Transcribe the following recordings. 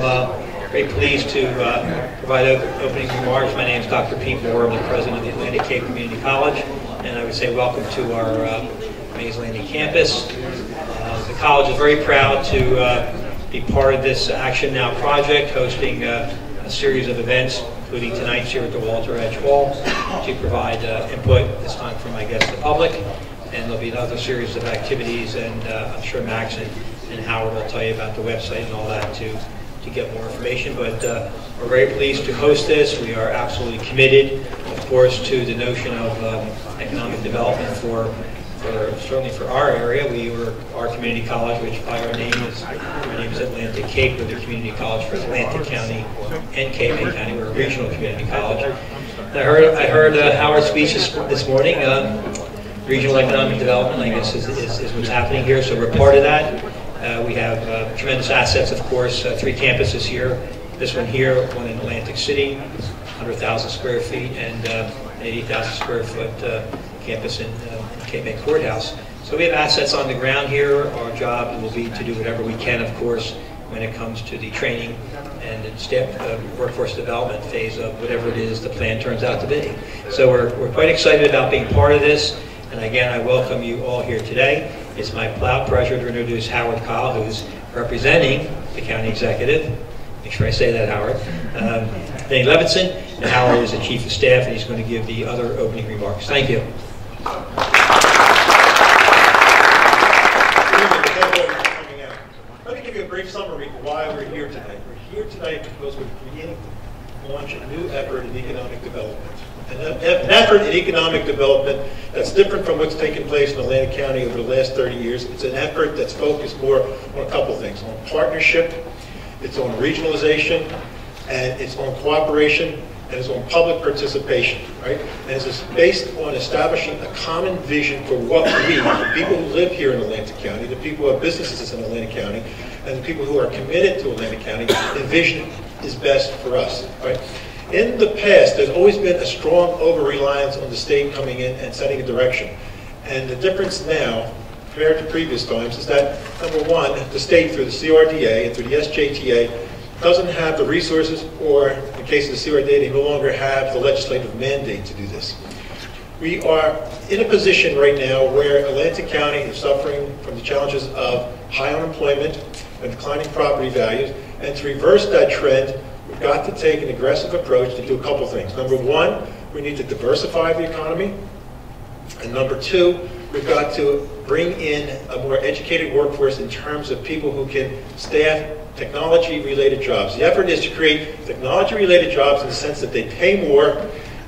I'm very pleased to provide opening remarks. My name is Dr. Pete Moore. I'm the president of the Atlantic Cape Community College, and I would say welcome to our Mays Landing campus. The college is very proud to be part of this Action Now project, hosting a series of events, including tonight's here at the Walter Edge Hall, to provide input, this time from, I guess, the public. And there'll be another series of activities, and I'm sure Max and Howard will tell you about the website and all that to get more information. But we're very pleased to host this. We are absolutely committed, of course, to the notion of economic development for certainly for our area. Our community college, which by our name is Atlantic Cape. We're the community college for Atlantic County and Cape May County. We're a regional community college. I heard Howard's speech this morning. Regional economic development, I guess, is what's happening here. So we're part of that. We have tremendous assets, of course. 3 campuses here. This one here, one in Atlantic City, 100,000 square feet, and an 80,000 square foot campus in Cape May Courthouse. So we have assets on the ground here. Our job will be to do whatever we can, of course, when it comes to the training and staff workforce development phase of whatever it is the plan turns out to be. So we're quite excited about being part of this. And again, I welcome you all here today. It's my proud pleasure to introduce Howard Kyle, who's representing the county executive. Make sure I say that, Howard. Danny Levinson, and Howard is the chief of staff, and he's going to give the other opening remarks. Thank you. Let me give you a brief summary of why we're here tonight. We're here tonight because we're beginning to launch a new effort in economic development. An effort in economic development that's different from what's taken place in Atlantic County over the last 30 years. It's an effort that's focused more on a couple things: on partnership, it's on regionalization, and it's on cooperation, and it's on public participation, right? And it's based on establishing a common vision for what we, the people who live here in Atlantic County, the people who have businesses in Atlantic County, and the people who are committed to Atlantic County, envision is best for us, right? In the past, there's always been a strong over-reliance on the state coming in and setting a direction. And the difference now, compared to previous times, is that, number one, the state, through the CRDA and through the SJTA, doesn't have the resources, or in the case of the CRDA, they no longer have the legislative mandate to do this. We are in a position right now where Atlantic County is suffering from the challenges of high unemployment and declining property values, and to reverse that trend, we've got to take an aggressive approach to do a couple things. Number one, we need to diversify the economy. And number two, we've got to bring in a more educated workforce in terms of people who can staff technology-related jobs. The effort is to create technology-related jobs in the sense that they pay more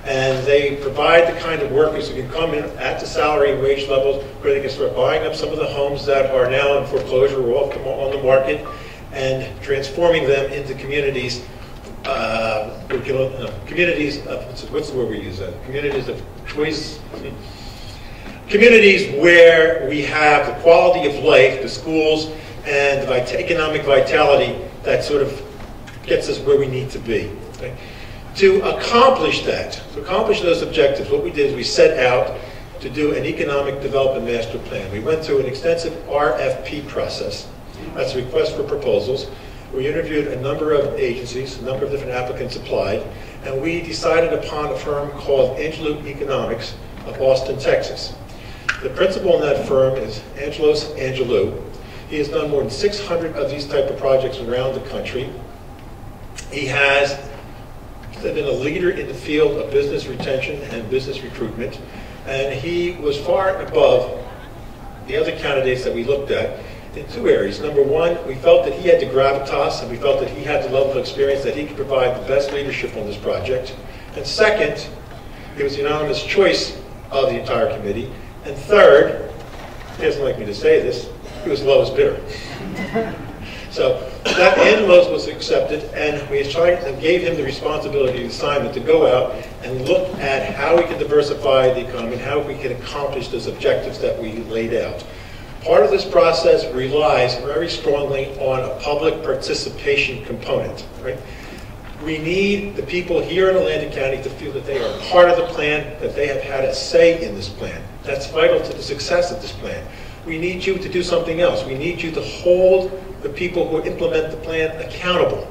and they provide the kind of workers who can come in at the salary and wage levels where they can start buying up some of the homes that are now in foreclosure or on the market and transforming them into communities. Communities of, what's the word we use? Communities of choice. Communities where we have the quality of life, the schools, and the economic vitality that sort of gets us where we need to be. Okay? To accomplish that, to accomplish those objectives, what we did is we set out to do an economic development master plan. We went through an extensive RFP process. That's a request for proposals. We interviewed a number of agencies, a number of different applicants applied, and we decided upon a firm called Angelou Economics of Austin, Texas. The principal in that firm is Angelos Angelou. He has done more than 600 of these type of projects around the country. He has been a leader in the field of business retention and business recruitment, and he was far above the other candidates that we looked at in 2 areas. Number one, we felt that he had the gravitas, and we felt that he had the level of experience that he could provide the best leadership on this project. And second, he was the unanimous choice of the entire committee. And third, he doesn't like me to say this, he was the lowest bidder. So that Angelos was accepted, and we gave him the responsibility, the assignment, to go out and look at how we can diversify the economy and how we can accomplish those objectives that we laid out. Part of this process relies very strongly on a public participation component, right? We need the people here in Atlantic County to feel that they are part of the plan, that they have had a say in this plan. That's vital to the success of this plan. We need you to do something else. We need you to hold the people who implement the plan accountable.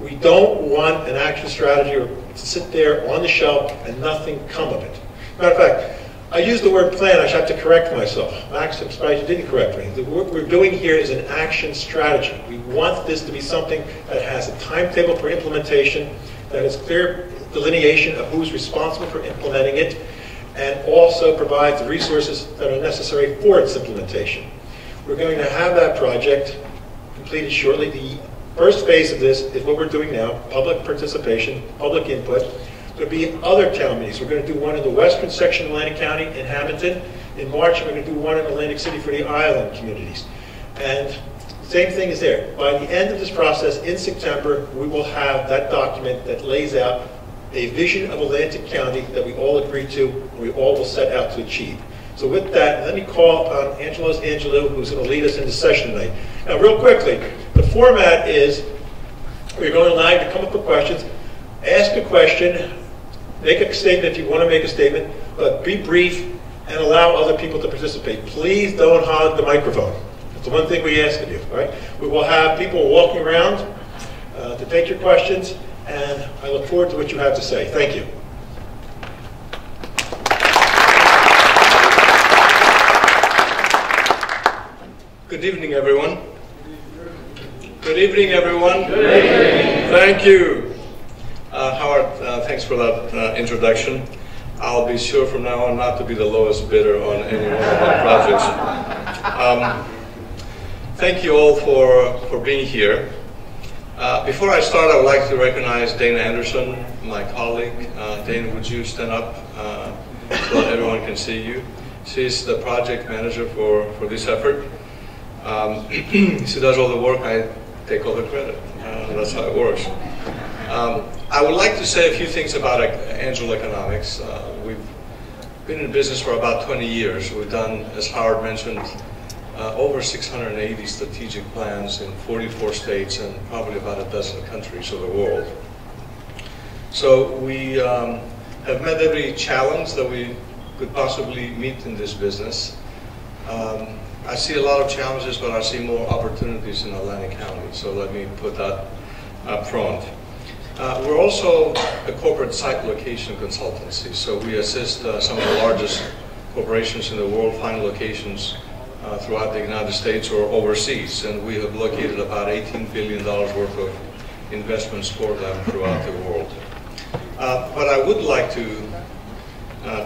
We don't want an action strategy or to sit there on the shelf and nothing come of it. Matter of fact, I used the word plan. I should have to correct myself. Max, I'm surprised you didn't correct me. What we're doing here is an action strategy. We want this to be something that has a timetable for implementation, that has clear delineation of who's responsible for implementing it, and also provides the resources that are necessary for its implementation. We're going to have that project completed shortly. The first phase of this is what we're doing now, public participation, public input. There'll be other town meetings. We're going to do one in the western section of Atlantic County in Hamilton. In March, we're going to do one in Atlantic City for the island communities. And same thing is there. By the end of this process, in September, we will have that document that lays out a vision of Atlantic County that we all agree to and we all will set out to achieve. So with that, let me call on Angelos Angelou, who's going to lead us into session tonight. Now, real quickly, the format is we're going live to come up with questions, ask a question, make a statement if you want to make a statement, but be brief and allow other people to participate. Please don't hog the microphone. That's the one thing we ask of you. All right? We will have people walking around to take your questions, and I look forward to what you have to say. Thank you. Good evening, everyone. Good evening, everyone. Good evening. Thank you. Howard, thanks for that introduction. I'll be sure from now on not to be the lowest bidder on any one of my projects. Thank you all for being here. Before I start, I would like to recognize Dana Anderson, my colleague. Dana, would you stand up so that everyone can see you? She's the project manager for this effort. She does all the work, I take all the credit. That's how it works. I would like to say a few things about Angel Economics. We've been in business for about 20 years. We've done, as Howard mentioned, over 680 strategic plans in 44 states and probably about a dozen countries of the world. So we have met every challenge that we could possibly meet in this business. I see a lot of challenges, but I see more opportunities in Atlantic County, so let me put that up front. We're also a corporate site location consultancy, so we assist some of the largest corporations in the world find locations throughout the United States or overseas, and we have located about $18 billion worth of investments for them throughout the world. What I would like to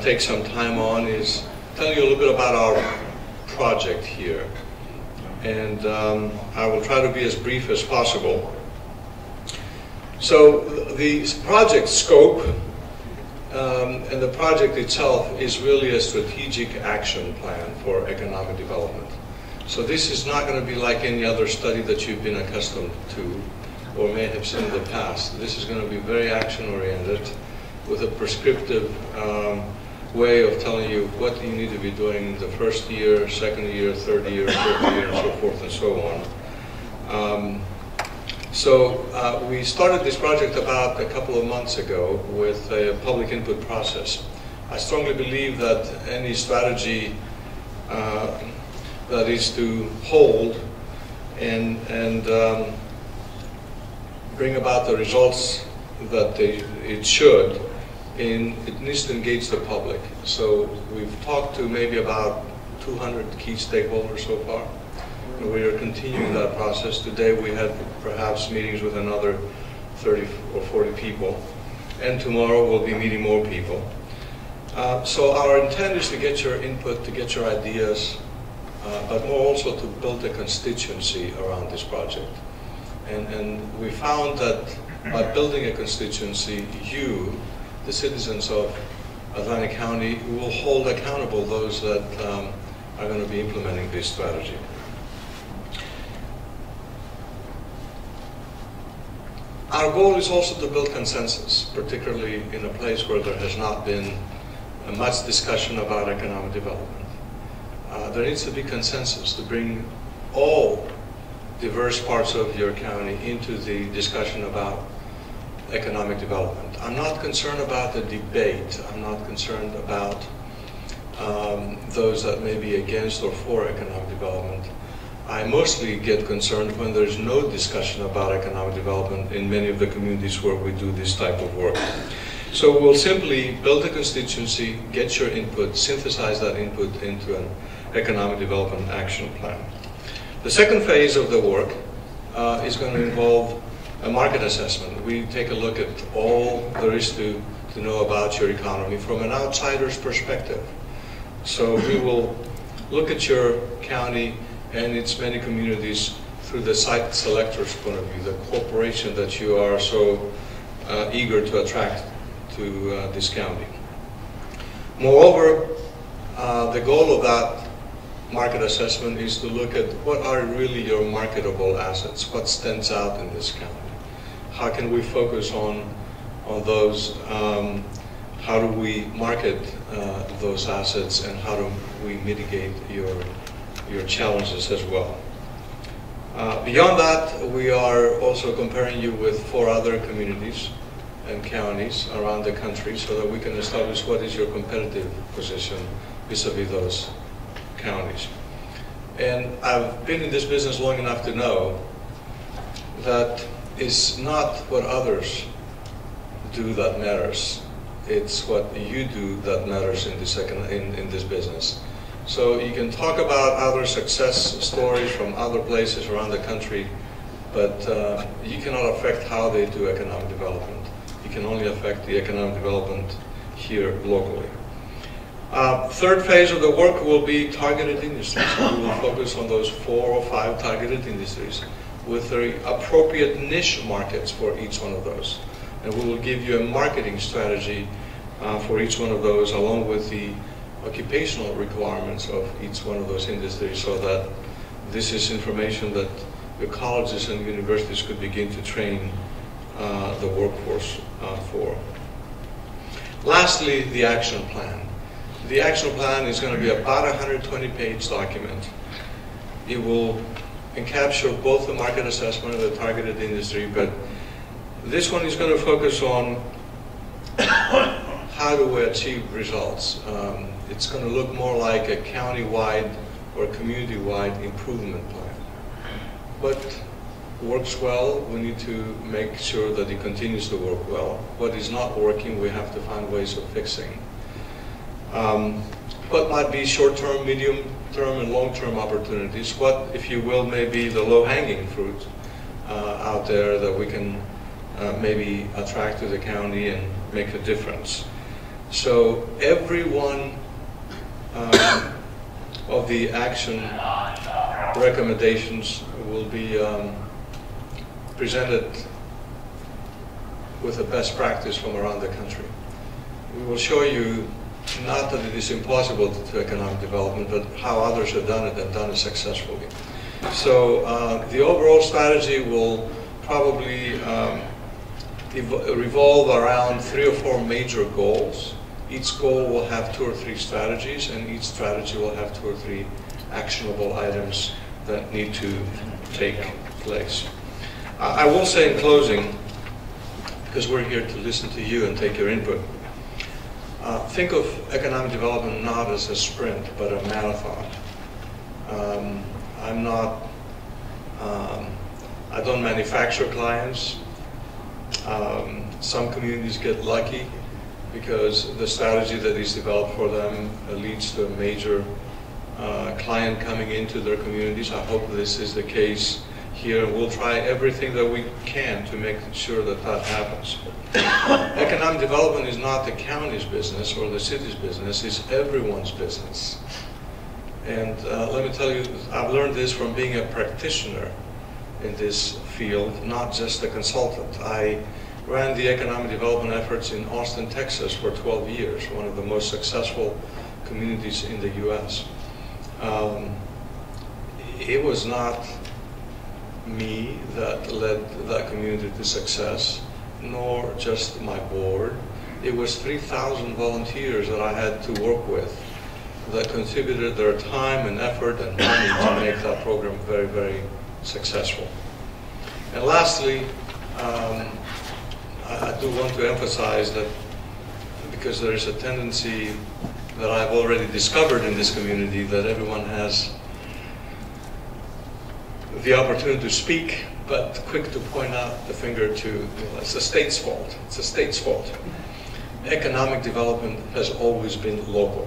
take some time on is tell you a little bit about our project here, and I will try to be as brief as possible. So the project scope and the project itself is really a strategic action plan for economic development. So this is not going to be like any other study that you've been accustomed to or may have seen in the past. This is going to be very action-oriented with a prescriptive way of telling you what you need to be doing the first year, second year, third year, fourth year, and so forth and so on. We started this project about a couple of months ago with a public input process. I strongly believe that any strategy that is to hold and bring about the results that it should, it needs to engage the public. So we've talked to maybe about 200 key stakeholders so far. And we are continuing that process. Today we had perhaps meetings with another 30 or 40 people. And tomorrow we'll be meeting more people. So our intent is to get your input, to get your ideas, but more also to build a constituency around this project. And we found that by building a constituency, you, the citizens of Atlantic County, will hold accountable those that are going to be implementing this strategy. Our goal is also to build consensus, particularly in a place where there has not been much discussion about economic development. There needs to be consensus to bring all diverse parts of your county into the discussion about economic development. I'm not concerned about the debate. I'm not concerned about those that may be against or for economic development. I mostly get concerned when there's no discussion about economic development in many of the communities where we do this type of work. So we'll simply build a constituency, get your input, synthesize that input into an economic development action plan. The second phase of the work is going to involve a market assessment. We take a look at all there is to know about your economy from an outsider's perspective. So we will look at your county and its many communities through the site selector's point of view, the corporation that you are so eager to attract to this county. Moreover, the goal of that market assessment is to look at what are really your marketable assets, what stands out in this county. How can we focus on those? How do we market those assets, and how do we mitigate your challenges as well? Beyond that, we are also comparing you with 4 other communities and counties around the country so that we can establish what is your competitive position vis-a-vis those counties. And I've been in this business long enough to know that it's not what others do that matters. It's what you do that matters in this business. So you can talk about other success stories from other places around the country, but you cannot affect how they do economic development. You can only affect the economic development here locally. Third phase of the work will be targeted industries. We will focus on those 4 or 5 targeted industries with the appropriate niche markets for each one of those. And we will give you a marketing strategy for each one of those, along with the occupational requirements of each one of those industries, so that this is information that the colleges and universities could begin to train the workforce for. Lastly, the action plan. The action plan is going to be about a 120-page document. It will encapture both the market assessment and the targeted industry, but this one is going to focus on how do we achieve results. It's going to look more like a county-wide or community-wide improvement plan. What works well, we need to make sure that it continues to work well. What is not working, we have to find ways of fixing. What might be short-term, medium-term, and long-term opportunities? What, if you will, may be the low-hanging fruit out there that we can maybe attract to the county and make a difference? So every one of the action recommendations will be presented with a best practice from around the country. We will show you not that it is impossible to do economic development, but how others have done it and done it successfully. So the overall strategy will probably revolve around 3 or 4 major goals. Each goal will have 2 or 3 strategies, and each strategy will have 2 or 3 actionable items that need to take place. I will say in closing, because we're here to listen to you and take your input, think of economic development not as a sprint, but a marathon. I don't manufacture clients. Some communities get lucky because the strategy that is developed for them leads to a major client coming into their communities. I hope this is the case here. We'll try everything that we can to make sure that that happens. Economic development is not the county's business or the city's business, it's everyone's business. And let me tell you, I've learned this from being a practitioner in this field, not just a consultant. I ran the economic development efforts in Austin, Texas for 12 years, one of the most successful communities in the US. It was not me that led that community to success, nor just my board. It was 3,000 volunteers that I had to work with that contributed their time and effort and money to make that program very, very successful. And lastly, I do want to emphasize that because there is a tendency that I've already discovered in this community that everyone has the opportunity to speak, but quick to point out the finger to, it's the state's fault. It's the state's fault. Economic development has always been local.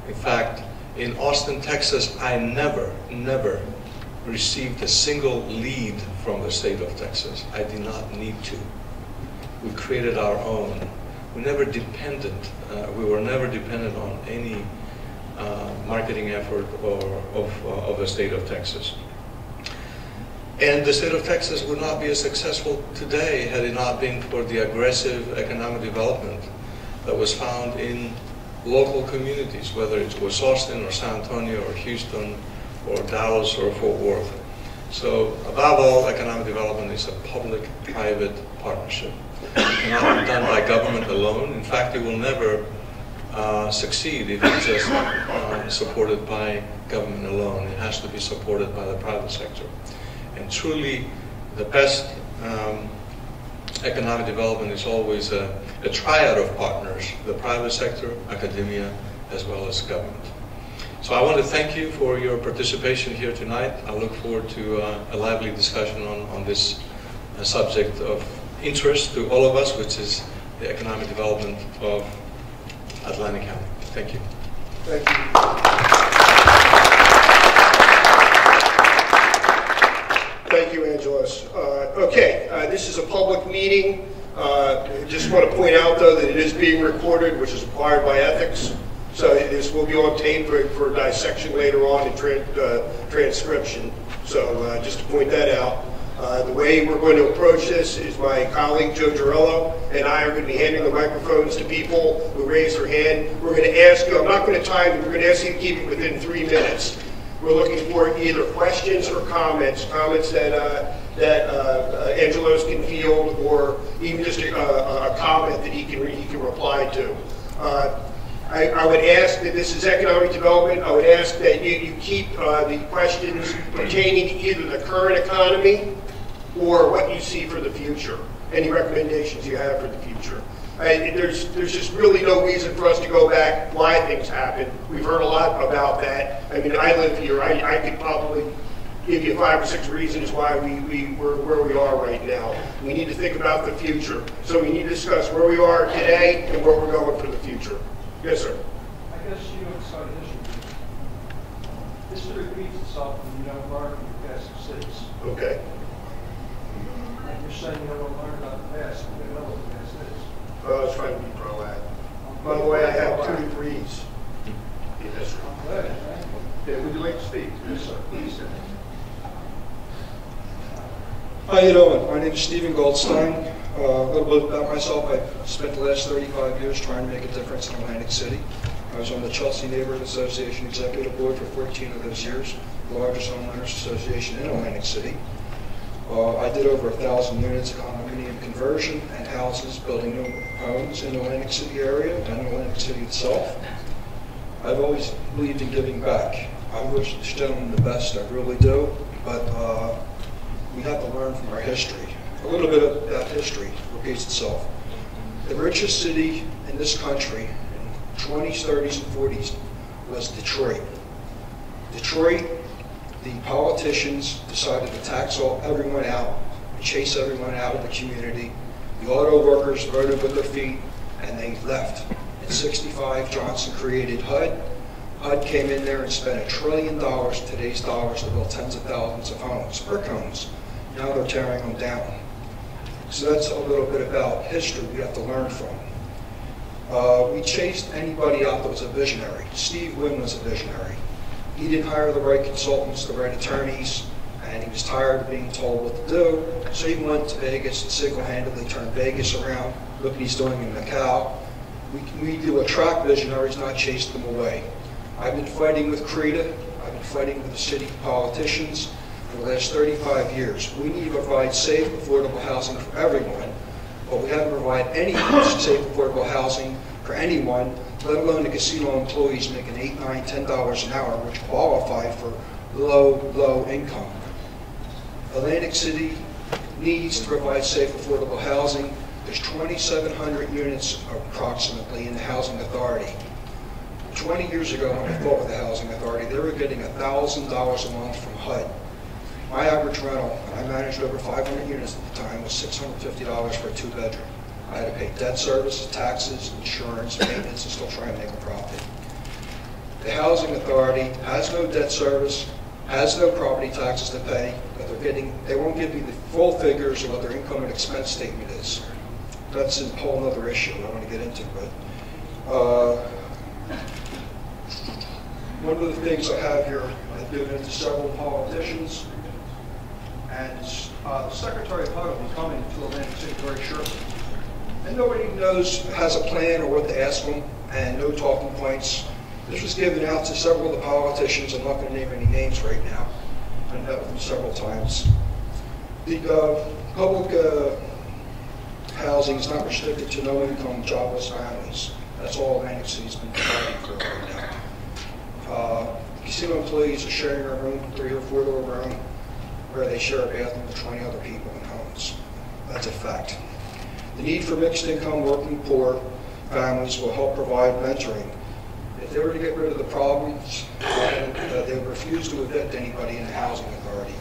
In fact, in Austin, Texas, I never received a single lead from the state of Texas. I did not need to. We created our own. We were never dependent on any marketing effort of the state of Texas. And the state of Texas would not be as successful today had it not been for the aggressive economic development that was found in local communities, whether it was Austin or San Antonio or Houston or Dallas or Fort Worth. So above all, economic development is a public-private partnership. It cannot be done by government alone. In fact, it will never succeed if it's just supported by government alone. It has to be supported by the private sector. And truly, the best economic development is always a triad of partners, the private sector, academia, as well as government. So I want to thank you for your participation here tonight. I look forward to a lively discussion on this subject of interest to all of us, which is the economic development of Atlantic County. Thank you. Thank you. Thank you, Angelos. Okay, this is a public meeting. Just want to point out, though, that it is being recorded, which is required by ethics. So this will be on tape for dissection later on and transcription. So just to point that out. The way we're going to approach this is my colleague Joe Girillo and I are going to be handing the microphones to people who raise their hand. We're going to ask you, I'm not going to time you, we're going to ask you to keep it within 3 minutes. We're looking for either questions or comments that Angelos can field, or even just a comment that he can reply to. I would ask that this is economic development. I would ask that you keep the questions pertaining to either the current economy or what you see for the future. Any recommendations you have for the future. There's just really no reason for us to go back why things happen. We've heard a lot about that. I mean, I live here. I could probably give you 5 or 6 reasons why we're where we are right now. We need to think about the future. So we need to discuss where we are today and where we're going for the future. Yes, sir. I guess you don't start history. History repeats itself when you don't learn from your past mistakes. Okay. And you're saying you don't learn about the past, you don't know what the past is. Well, I was trying to be proactive. By the way, I have 2 degrees in history. I'm glad. Thank you. Yeah, would you like to speak? Yes, sir. Please, sir. How you doing? My name is Stephen Goldstein. A little bit about myself. I've spent the last 35 years trying to make a difference in Atlantic City. I was on the Chelsea Neighborhood Association Executive Board for 14 of those years, the largest homeowners association in Atlantic City. I did over 1,000 units of condominium conversion and houses, building new homes in the Atlantic City area and Atlantic City itself. I've always believed in giving back. I wish this gentleman the best, I really do, but we have to learn from our history. A little bit of that history repeats itself. The richest city in this country in 20s, 30s, and 40s was Detroit. Detroit, the politicians decided to tax everyone out, chase everyone out of the community. The auto workers voted with their feet, and they left. In '65, Johnson created HUD. HUD came in there and spent $1 trillion, today's dollars, to build tens of thousands of homes, brick homes. Now they're tearing them down. So that's a little bit about history we have to learn from. We chased anybody out that was a visionary. Steve Wynn was a visionary. He didn't hire the right consultants, the right attorneys, and he was tired of being told what to do. So he went to Vegas and single-handedly turned Vegas around. Look what he's doing in Macau. We do attract visionaries, not chase them away. I've been fighting with CRETA. I've been fighting with the city politicians for the last 35 years. We need to provide safe, affordable housing for everyone, but we haven't provided any safe, affordable housing for anyone, let alone the casino employees making $8, $9, $10 an hour, which qualify for low income. Atlantic City needs to provide safe, affordable housing. There's 2,700 units approximately in the Housing Authority. 20 years ago, when I fought with the Housing Authority, they were getting $1,000 a month from HUD. My average rental, and I managed over 500 units at the time, was $650 for a 2-bedroom. I had to pay debt service, taxes, insurance, maintenance, and still try and make a profit. The Housing Authority has no debt service, has no property taxes to pay, but they won't give you the full figures of what their income and expense statement is. That's a whole other issue I want to get into, but one of the things I have here, I've given it to several politicians, and the Secretary of HUD will be coming to Atlantic City very shortly. And nobody has a plan or what to ask them, and no talking points. This was given out to several of the politicians. I'm not going to name any names right now. I met with them several times. The public housing is not restricted to no-income, jobless families. That's all Atlantic City's been providing for right now. Casino employees are sharing a room, 3 or 4 door room, where they share a bathroom with 20 other people in homes. That's a fact. The need for mixed income, working poor families will help provide mentoring. If they were to get rid of the problems, they would refuse to evict anybody in the Housing Authority.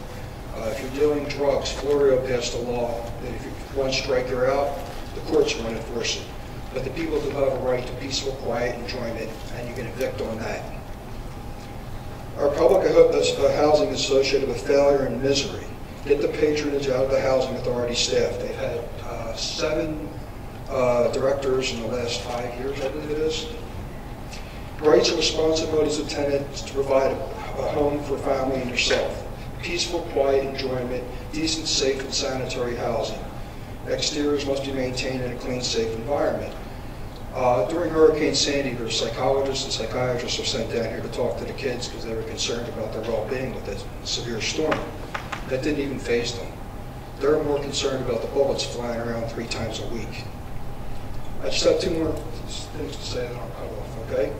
If you're dealing drugs, Florio passed a law that if you one strike you're out, the courts won't enforce it. But the people do have a right to peaceful, quiet enjoyment, and you can evict on that. Our public housing is associated with failure and misery. Get the patronage out of the Housing Authority staff. They've had 7 directors in the last 5 years, I believe it is. Rights and responsibilities of tenants to provide a home for family and yourself. Peaceful, quiet enjoyment, decent, safe, and sanitary housing. Exteriors must be maintained in a clean, safe environment. During Hurricane Sandy, their psychologists and psychiatrists were sent down here to talk to the kids because they were concerned about their well-being with this severe storm. That didn't even faze them. They're more concerned about the bullets flying around 3 times a week. I just have 2 more things to say, then I'll cut off, okay?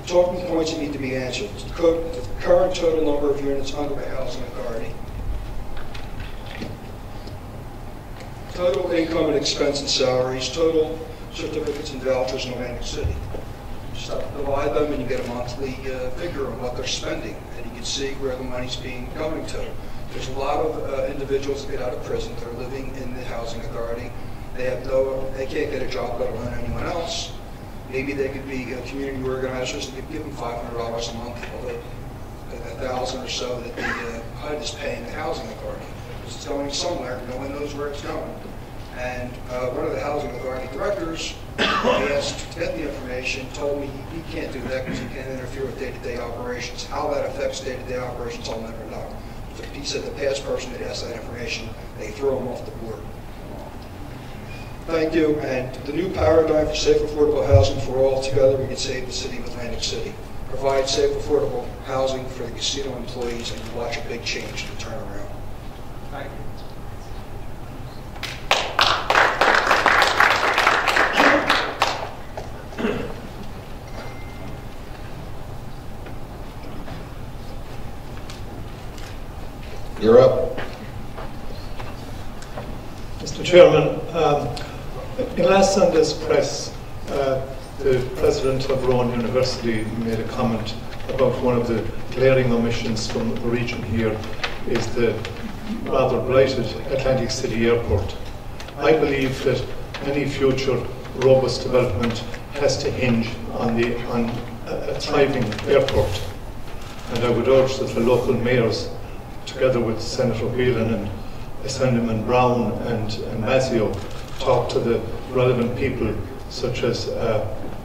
Talking points that need to be answered. The current total number of units under the Housing Authority. Total income and expense and salaries. Total certificates and vouchers in Atlantic City. Just divide them and you get a monthly figure on what they're spending, and you can see where the money's going to. There's a lot of individuals that get out of prison that are living in the Housing Authority. They can't get a job, let alone anyone else. Maybe they could be community organizers that could give them $500 a month, although $1,000 or so that the HUD is paying the Housing Authority. It's going somewhere, no one knows where it's going. And one of the Housing Authority directors, I asked to get the information, told me he can't do that because he can't interfere with day-to-day operations. How that affects day-to-day operations, I'll never know. But he said the past person that asked that information, they threw him off the board. Thank you, and the new paradigm for safe, affordable housing for all, together we can save the city of Atlantic City. Provide safe, affordable housing for the casino employees, and watch a big change to turn around. Thank you. You're up. Mr. Chairman, in last Sunday's press, the president of Rowan University made a comment about one of the glaring omissions from the region here is the rather blighted Atlantic City Airport. I believe that any future robust development has to hinge on a thriving airport, and I would urge that the local mayors, together with Senator Whelan and Assemblyman Brown and Mazzio, talk to the relevant people, such as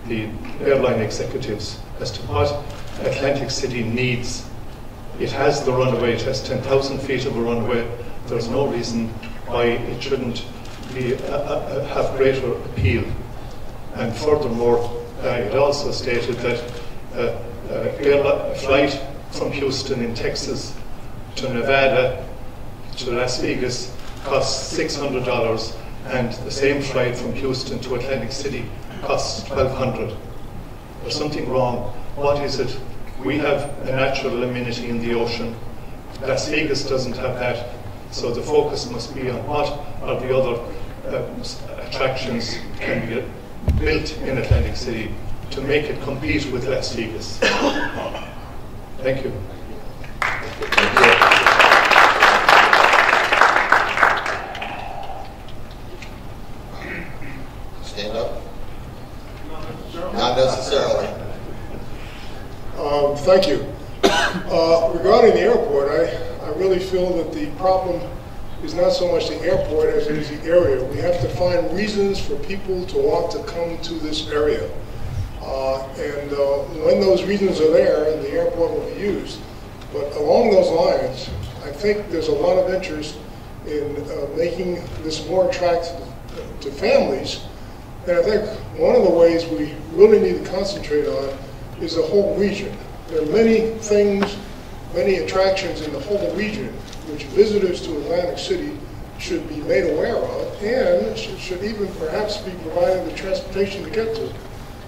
the airline executives, as to what Atlantic City needs. It has the runway, it has 10,000 feet of a runway. There's no reason why it shouldn't have greater appeal. And furthermore, it also stated that a flight from Houston in Texas to Nevada to Las Vegas costs $600, and the same flight from Houston to Atlantic City costs $1,200. There's something wrong. What is it? We have a natural amenity in the ocean. Las Vegas doesn't have that. So the focus must be on what are the other attractions can be built in Atlantic City to make it compete with Las Vegas. Thank you. Thank you. Regarding the airport, I really feel that the problem is not so much the airport as it is the area. We have to find reasons for people to want to come to this area. When those reasons are there, the airport will be used. But along those lines, I think there's a lot of interest in making this more attractive to families. And I think one of the ways we really need to concentrate on is the whole region. There are many things, many attractions in the whole region which visitors to Atlantic City should be made aware of and should even perhaps be provided the transportation to get to.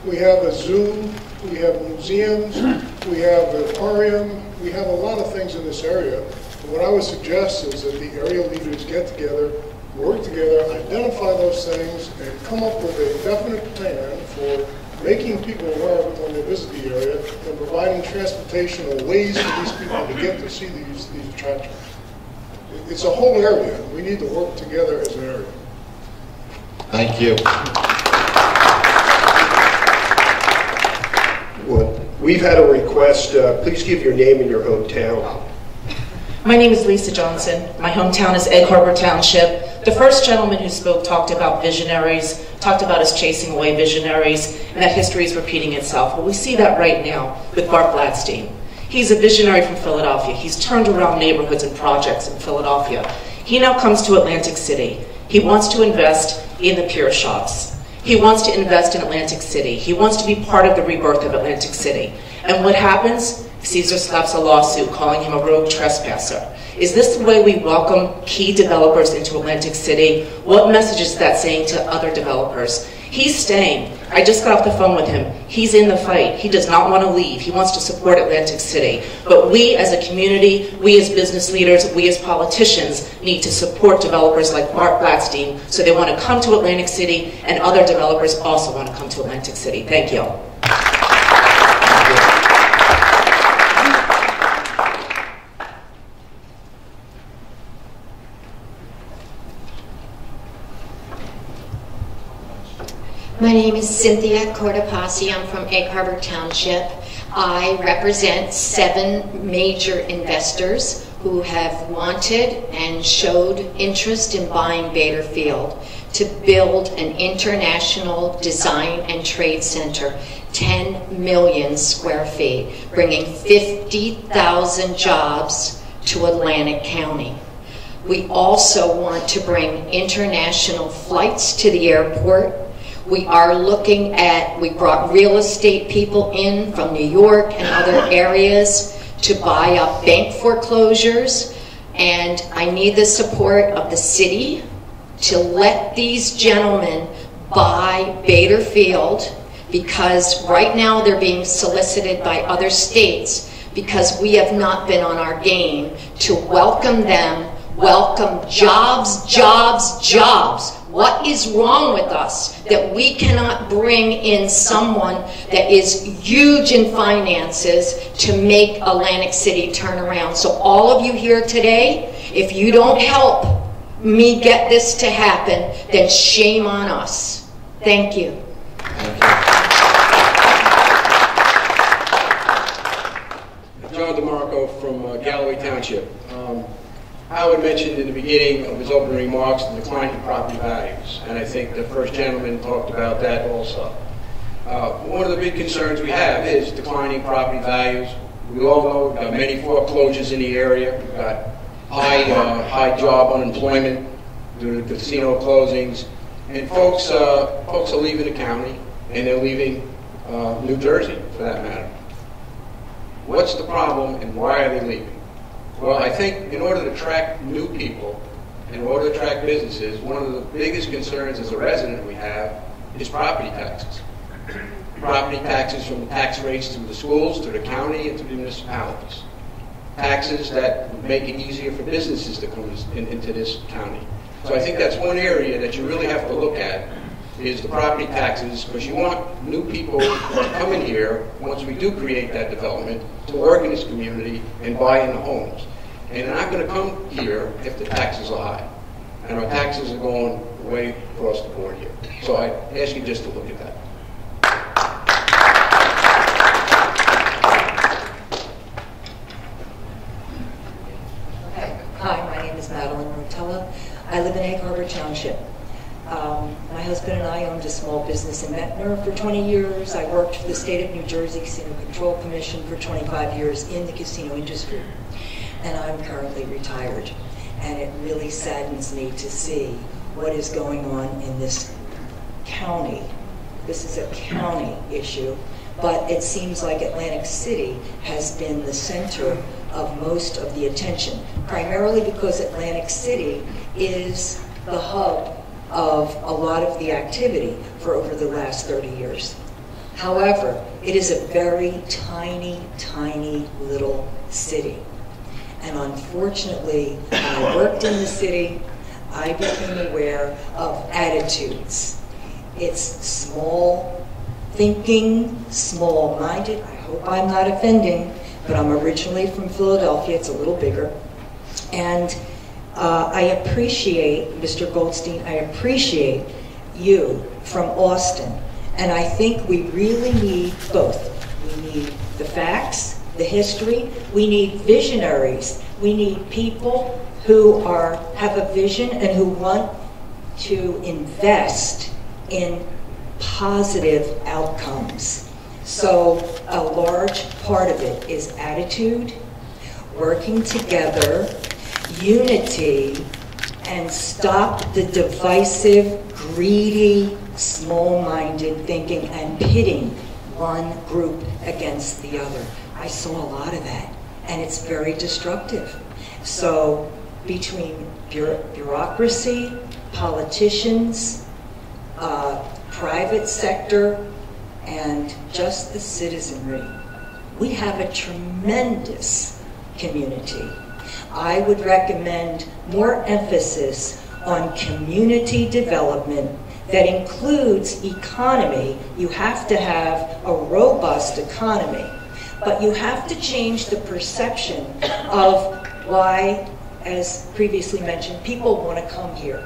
We have a zoo, we have museums, we have an aquarium, we have a lot of things in this area. And what I would suggest is that the area leaders get together, work together, identify those things, and come up with a definite plan for making people aware of it when they visit the area and providing transportation or ways for these people to get to see these attractions. It's a whole area. We need to work together as an area. Thank you. Well, we've had a request. Please give your name and your hometown. My name is Lisa Johnson. My hometown is Egg Harbor Township. The first gentleman who spoke talked about visionaries, talked about us chasing away visionaries, and that history is repeating itself. Well, we see that right now with Bart Gladstein. He's a visionary from Philadelphia. He's turned around neighborhoods and projects in Philadelphia. He now comes to Atlantic City. He wants to invest in the pier shops. He wants to invest in Atlantic City. He wants to be part of the rebirth of Atlantic City. And what happens? Caesar slaps a lawsuit calling him a rogue trespasser. Is this the way we welcome key developers into Atlantic City? What message is that saying to other developers? He's staying. I just got off the phone with him. He's in the fight. He does not want to leave. He wants to support Atlantic City. But we as a community, we as business leaders, we as politicians need to support developers like Bart Gladstein so they want to come to Atlantic City, and other developers also want to come to Atlantic City. Thank you. My name is Cynthia Cortopassi. I'm from Egg Harbor Township. I represent 7 major investors who have wanted and showed interest in buying Bader Field to build an international design and trade center, 10 million square feet, bringing 50,000 jobs to Atlantic County. We also want to bring international flights to the airport. We are looking at, we brought real estate people in from New York and other areas to buy up bank foreclosures, and I need the support of the city to let these gentlemen buy Bader Field, because right now they're being solicited by other states because we have not been on our game to welcome them, welcome jobs, jobs, jobs. What is wrong with us that we cannot bring in someone that is huge in finances to make Atlantic City turn around? So all of you here today, if you don't help me get this to happen, then shame on us. Thank you. John DeMarco from Galloway Township. Howard mentioned in the beginning of his opening remarks the decline in property values, and I think the first gentleman talked about that also. One of the big concerns we have is declining property values. We all know we've got many foreclosures in the area. We've got high job unemployment due to casino closings, and folks are leaving the county, and they're leaving New Jersey, for that matter. What's the problem, and why are they leaving? Well, I think in order to attract new people, in order to attract businesses, one of the biggest concerns as a resident we have is property taxes. Property taxes from the tax rates to the schools, to the county, and to the municipalities. Taxes that would make it easier for businesses to come into this county. So I think that's one area that you really have to look at, is the property taxes, because you want new people to come in here, once we do create that development, to work in this community and buy in the homes. And they're not going to come here if the taxes are high. And our taxes are going way across the board here. So I ask you just to look at that. I live in Egg Harbor Township. My husband and I owned a small business in Ventnor for 20 years. I worked for the State of New Jersey Casino Control Commission for 25 years in the casino industry. And I'm currently retired. And it really saddens me to see what is going on in this county. This is a county issue, but it seems like Atlantic City has been the center of most of the attention, primarily because Atlantic City is the hub of a lot of the activity for over the last 30 years. However, it is a very tiny, tiny little city. And unfortunately, when I worked in the city, I became aware of attitudes. It's small thinking, small-minded. I hope I'm not offending, but I'm originally from Philadelphia. It's a little bigger. And I appreciate, Mr. Goldstein, I appreciate you from Austin. And I think we really need both. We need the facts, the history. We need visionaries. We need people who have a vision and who want to invest in positive outcomes. So a large part of it is attitude, working together, unity, and stop the divisive, greedy, small-minded thinking and pitting one group against the other. I saw a lot of that, and it's very destructive. So between bureaucracy, politicians, private sector, and just the citizenry, we have a tremendous community. I would recommend more emphasis on community development that includes economy. You have to have a robust economy, but you have to change the perception of why, as previously mentioned, people want to come here.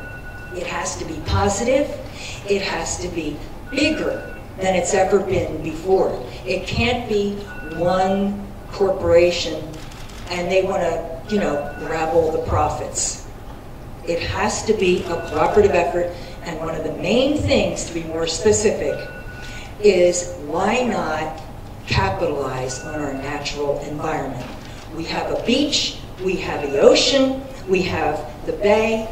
It has to be positive. It has to be bigger than it's ever been before. It can't be one corporation and they want to, grab all the profits. It has to be a cooperative effort, and one of the main things, to be more specific, is why not capitalize on our natural environment? We have a beach, we have the ocean, we have the bay,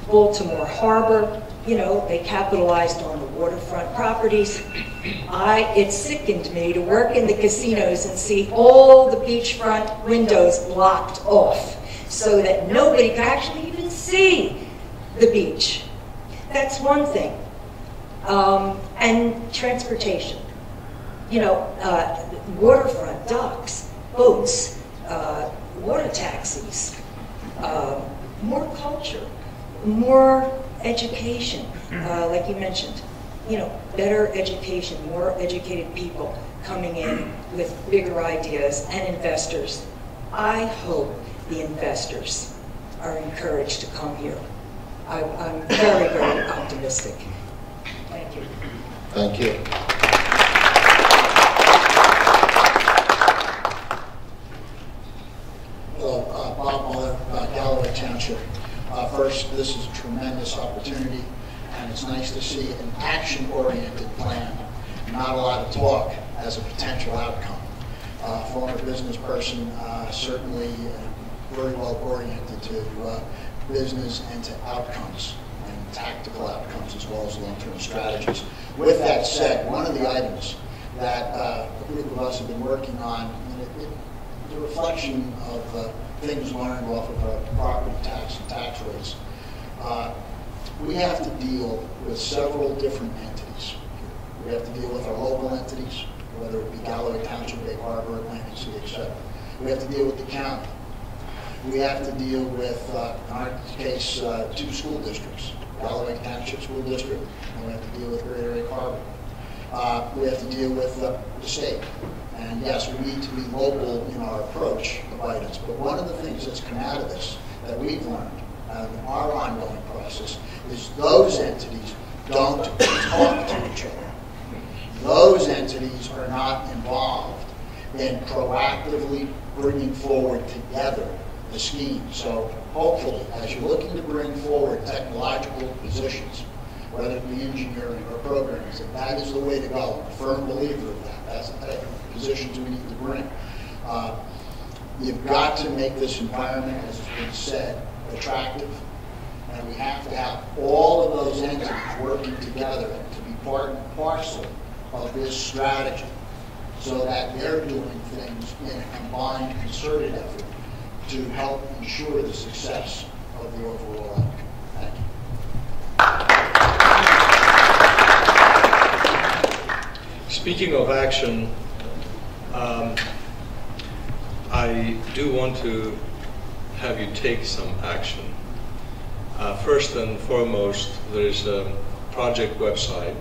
Baltimore Harbor, they capitalized on the waterfront properties. It sickened me to work in the casinos and see all the beachfront windows blocked off so that nobody could actually even see the beach. That's one thing. And transportation. Waterfront docks, boats, water taxis, more culture, more education, like you mentioned. Better education, more educated people coming in with bigger ideas, and investors. I hope the investors are encouraged to come here. I'm very, very optimistic. Thank you. Thank you. Hello, Bob Muller, Galloway Township. First, this is a tremendous opportunity, and it's nice to see an action-oriented plan, not a lot of talk as a potential outcome. Former business person, certainly very well oriented to business and to outcomes, and tactical outcomes as well as long-term strategies. With that said, one of the items that a group of us have been working on, the reflection of things learned off of property tax and tax rates, we have to deal with several different entities. We have to deal with our local entities, whether it be Galloway Township, Egg Harbor, Atlantic City, etc. We have to deal with the county. We have to deal with, in our case, 2 school districts, Galloway Township School District, and we have to deal with Greater Egg Harbor. We have to deal with the state. And yes, we need to be local in our approach of items. But one of the things that's come out of this that we've learned in our ongoing process is those entities don't talk to each other. Those entities are not involved in proactively bringing forward together the scheme. So hopefully, as you're looking to bring forward technological positions, whether it be engineering or programming, that is the way to go. I'm a firm believer of that. That's the type of positions we need to bring. You've got to make this environment, as has been said, attractive. And we have to have all of those entities working together to be part and parcel of this strategy so that they're doing things in a combined, concerted effort to help ensure the success of the overall outcome. Thank you. Speaking of action, I do want to have you take some action. First and foremost, there is a project website,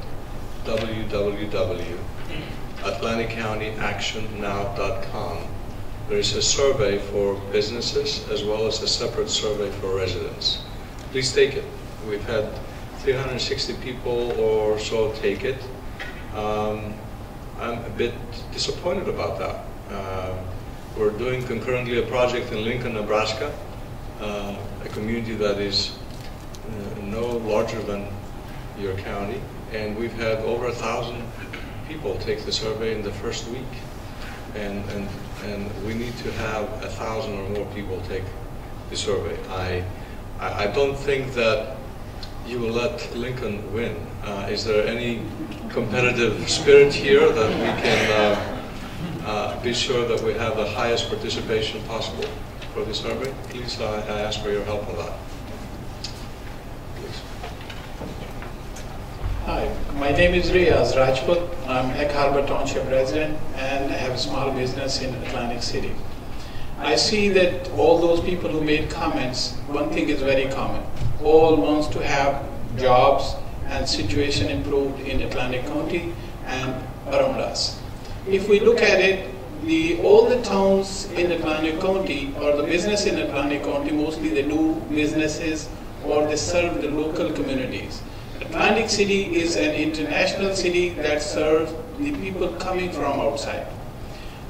www.atlanticcountyactionnow.com. There is a survey for businesses as well as a separate survey for residents. Please take it. We've had 360 people or so take it. I'm a bit disappointed about that. We're doing concurrently a project in Lincoln, Nebraska, a community that is no larger than your county, and we've had over 1,000 people take the survey in the first week, and we need to have 1,000 or more people take the survey. I don't think that you will let Lincoln win. Is there any competitive spirit here that we can be sure that we have the highest participation possible for the survey? Please, I ask for your help on that. Please. Hi, my name is Riaz Rajput. I'm Egg Harbor Township resident and I have a small business in Atlantic City. I see that all those people who made comments, one thing is very common. All wants to have jobs and situation improved in Atlantic County and around us. If we look at it, all the towns in Atlantic County or the business in Atlantic County, mostly they do businesses or they serve the local communities. Atlantic City is an international city that serves the people coming from outside.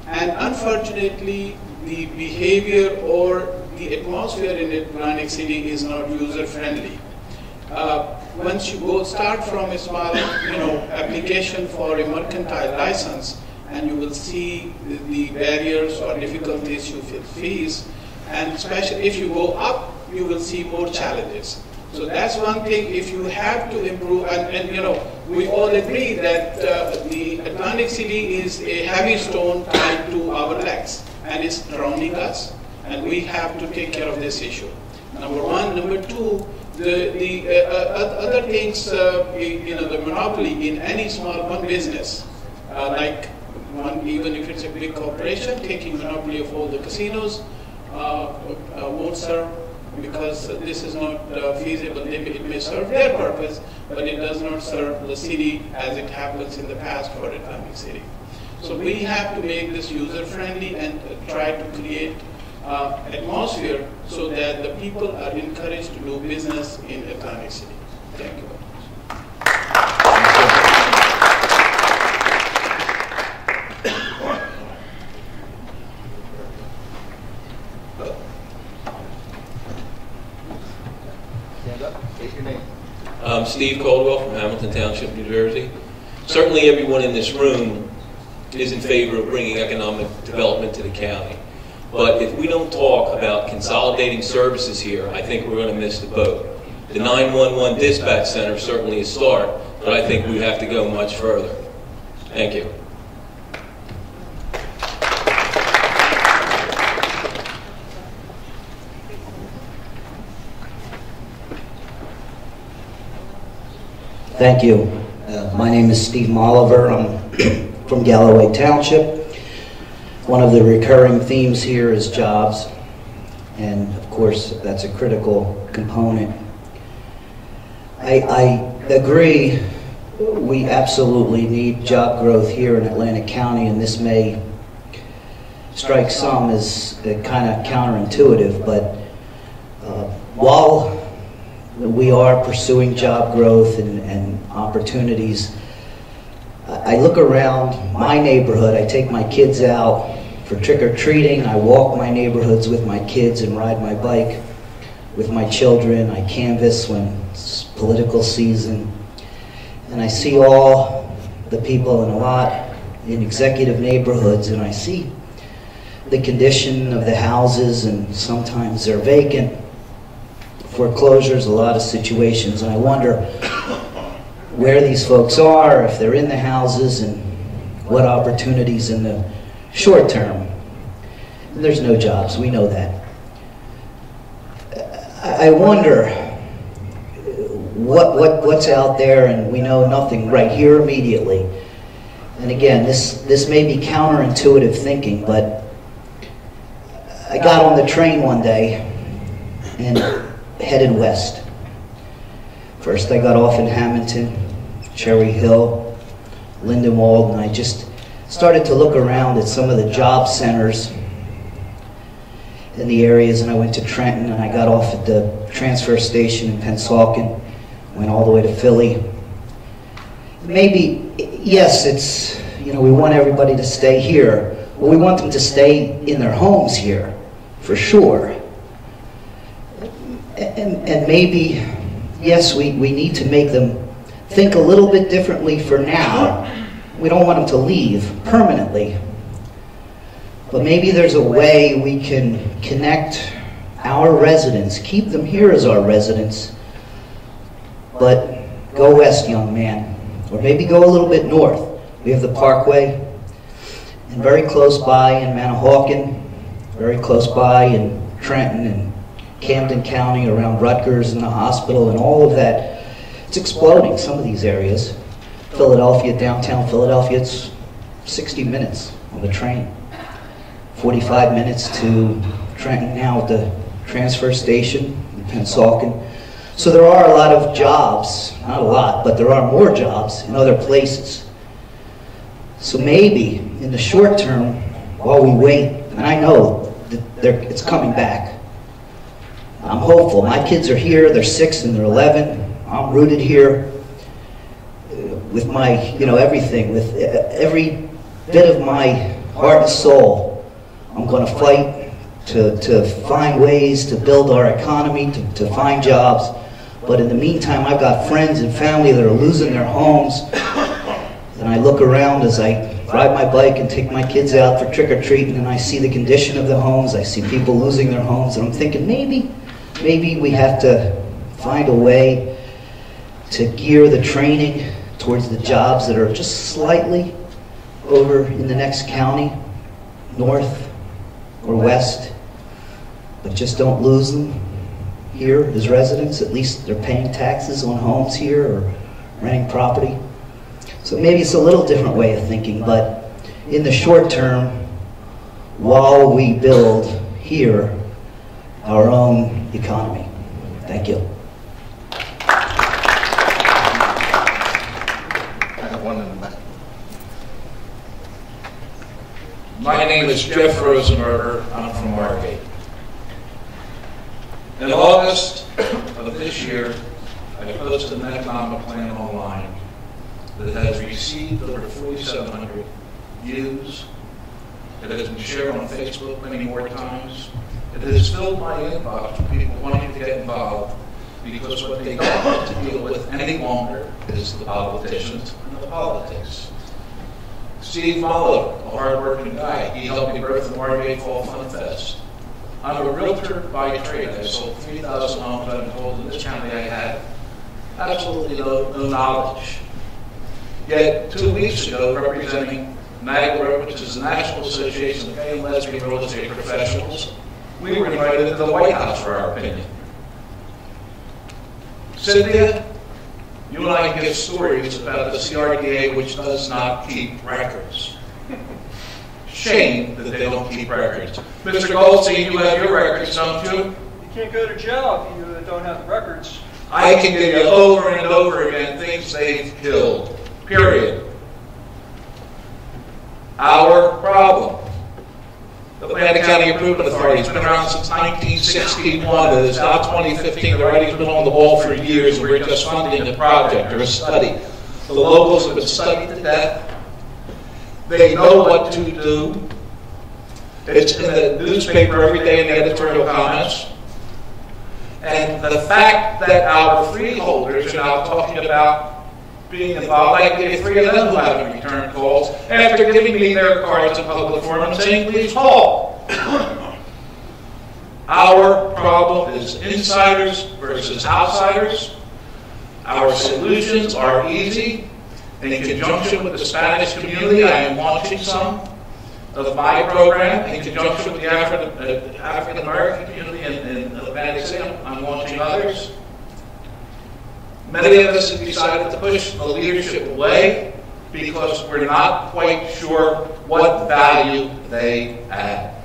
And unfortunately, the behavior or the atmosphere in Atlantic City is not user-friendly. Once you start from a small, application for a mercantile license, and you will see the barriers or difficulties you face, and especially if you go up, you will see more challenges. So that's one thing. If you have to improve, and we all agree that the Atlantic City is a heavy stone tied to our legs, and it's drowning us, and we have to take care of this issue. Number one. Number two, the other things, the monopoly in any small one business, like even if it's a big corporation, taking monopoly of all the casinos won't serve, because this is not feasible. It may serve their purpose, but it does not serve the city as it happens in the past for Atlantic City. So we have to make this user-friendly and try to create atmosphere so that the people are encouraged to do business in Atlantic City. Thank you very much. I'm Steve Caldwell from Hamilton Township, New Jersey. Certainly everyone in this room is in favor of bringing economic development to the county. But if we don't talk about consolidating services here, I think we're going to miss the boat. The 911 dispatch center is certainly a start, but I think we have to go much further. Thank you. Thank you. My name is Steve Molliver. I'm from Galloway Township. One of the recurring themes here is jobs, and of course that's a critical component. I agree we absolutely need job growth here in Atlantic County, and this may strike some as kind of counterintuitive, but while we are pursuing job growth and opportunities, I look around my neighborhood. I take my kids out for trick-or-treating. I walk my neighborhoods with my kids and ride my bike with my children. I canvass when it's political season. And I see all the people in a lot in executive neighborhoods, and I see the condition of the houses, and sometimes they're vacant, foreclosures, a lot of situations, and I wonder where these folks are, if they're in the houses, and what opportunities in the short term. And there's no jobs, we know that. I wonder what's out there, and we know nothing right here immediately. And again, this may be counterintuitive thinking, but I got on the train one day and headed west. First I got off in Hamilton, Cherry Hill, Lindenwold, and I just started to look around at some of the job centers in the areas, and I went to Trenton, and I got off at the transfer station in Pennsauken, went all the way to Philly. Maybe, yes, it's, you know, we want everybody to stay here, but we want them to stay in their homes here, for sure. And maybe, yes, we need to make them think a little bit differently for now. We don't want them to leave permanently. But maybe there's a way we can connect our residents, keep them here as our residents, but go west, young man. Or maybe go a little bit north. We have the Parkway, and very close by in Manahawkin, very close by in Trenton and Camden County, around Rutgers and the hospital and all of that. It's exploding, some of these areas. Philadelphia, downtown Philadelphia, it's 60 minutes on the train. 45 minutes to Trenton now at the transfer station in Pennsauken. So there are a lot of jobs, not a lot, but there are more jobs in other places. So maybe in the short term, while we wait, and I know that it's coming back, I'm hopeful. My kids are here, they're 6 and they're 11. I'm rooted here with my, you know, everything, with every bit of my heart and soul. I'm going to fight to find ways to build our economy, to find jobs. But in the meantime, I've got friends and family that are losing their homes. And I look around as I ride my bike and take my kids out for trick-or-treating, and I see the condition of the homes. I see people losing their homes, and I'm thinking maybe we have to find a way to gear the training towards the jobs that are just slightly over in the next county, north or west, but just don't lose them here as residents. At least they're paying taxes on homes here or renting property. So maybe it's a little different way of thinking, but in the short term, while we build here our own economy. Thank you. My name is Jeff Rosenberger. I'm from Margate. In August of this year, I posted an economic plan online that has received over 4,700 views. It has been shared on Facebook many more times. It has filled my inbox with people wanting to get involved because what they don't want to deal with any longer is the politicians and the politics. Steve Muller, a hard-working guy, he helped me birth the Margate Fall Fun Fest. I'm a realtor by trade. I sold 3,000 homes. I've been told in this county I had absolutely no knowledge. Yet 2 weeks ago, representing NAGPRA, which is the National Association of Gay and Lesbian Real Estate Professionals, we were invited to the White House for our opinion. Cynthia, you and I can get stories about the CRDA, which does not keep records. Shame that they don't keep records. Mr. Goldstein, you have your records, don't you? You can't go to jail if you don't have the records. I can give you over and over again things they've killed. Period. Our problem. The Atlantic County Improvement Authority has been around since 1961. It is now 2015. The writing's been on the wall for years. We're just funding a project or a study. The locals have been studied to death. They know what to do. It's in the newspaper every day in the editorial comments. And the fact that our freeholders are now talking about being involved, like the three of them who haven't returned calls, after giving me their cards in public forum and saying, please call. Our problem is insiders versus outsiders. Our solutions are easy. In conjunction with the Spanish community, I am launching some of my program. In conjunction with the African American community in Atlantic City, I'm launching others. Many of us have decided to push the leadership away because we're not quite sure what value they add.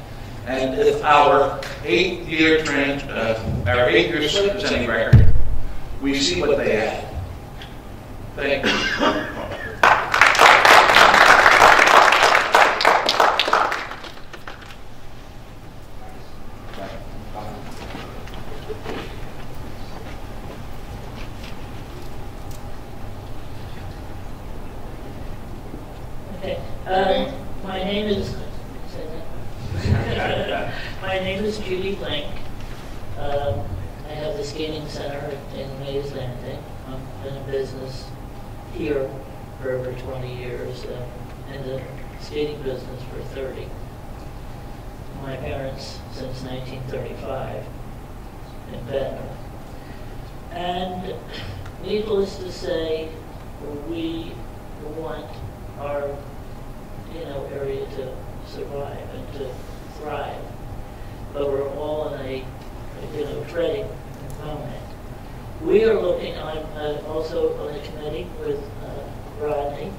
And if our 8-year slip is any record, we see what they add. Thank you. My name is Judy Link. I have the skating center in Mays Landing. I've been in business here for over 20 years, in the skating business for 30. My parents since 1935 in Ventnor. And needless to say, we want our area to survive and to thrive. But we're all in a treading moment. We are looking, I'm also on the committee with Rodney,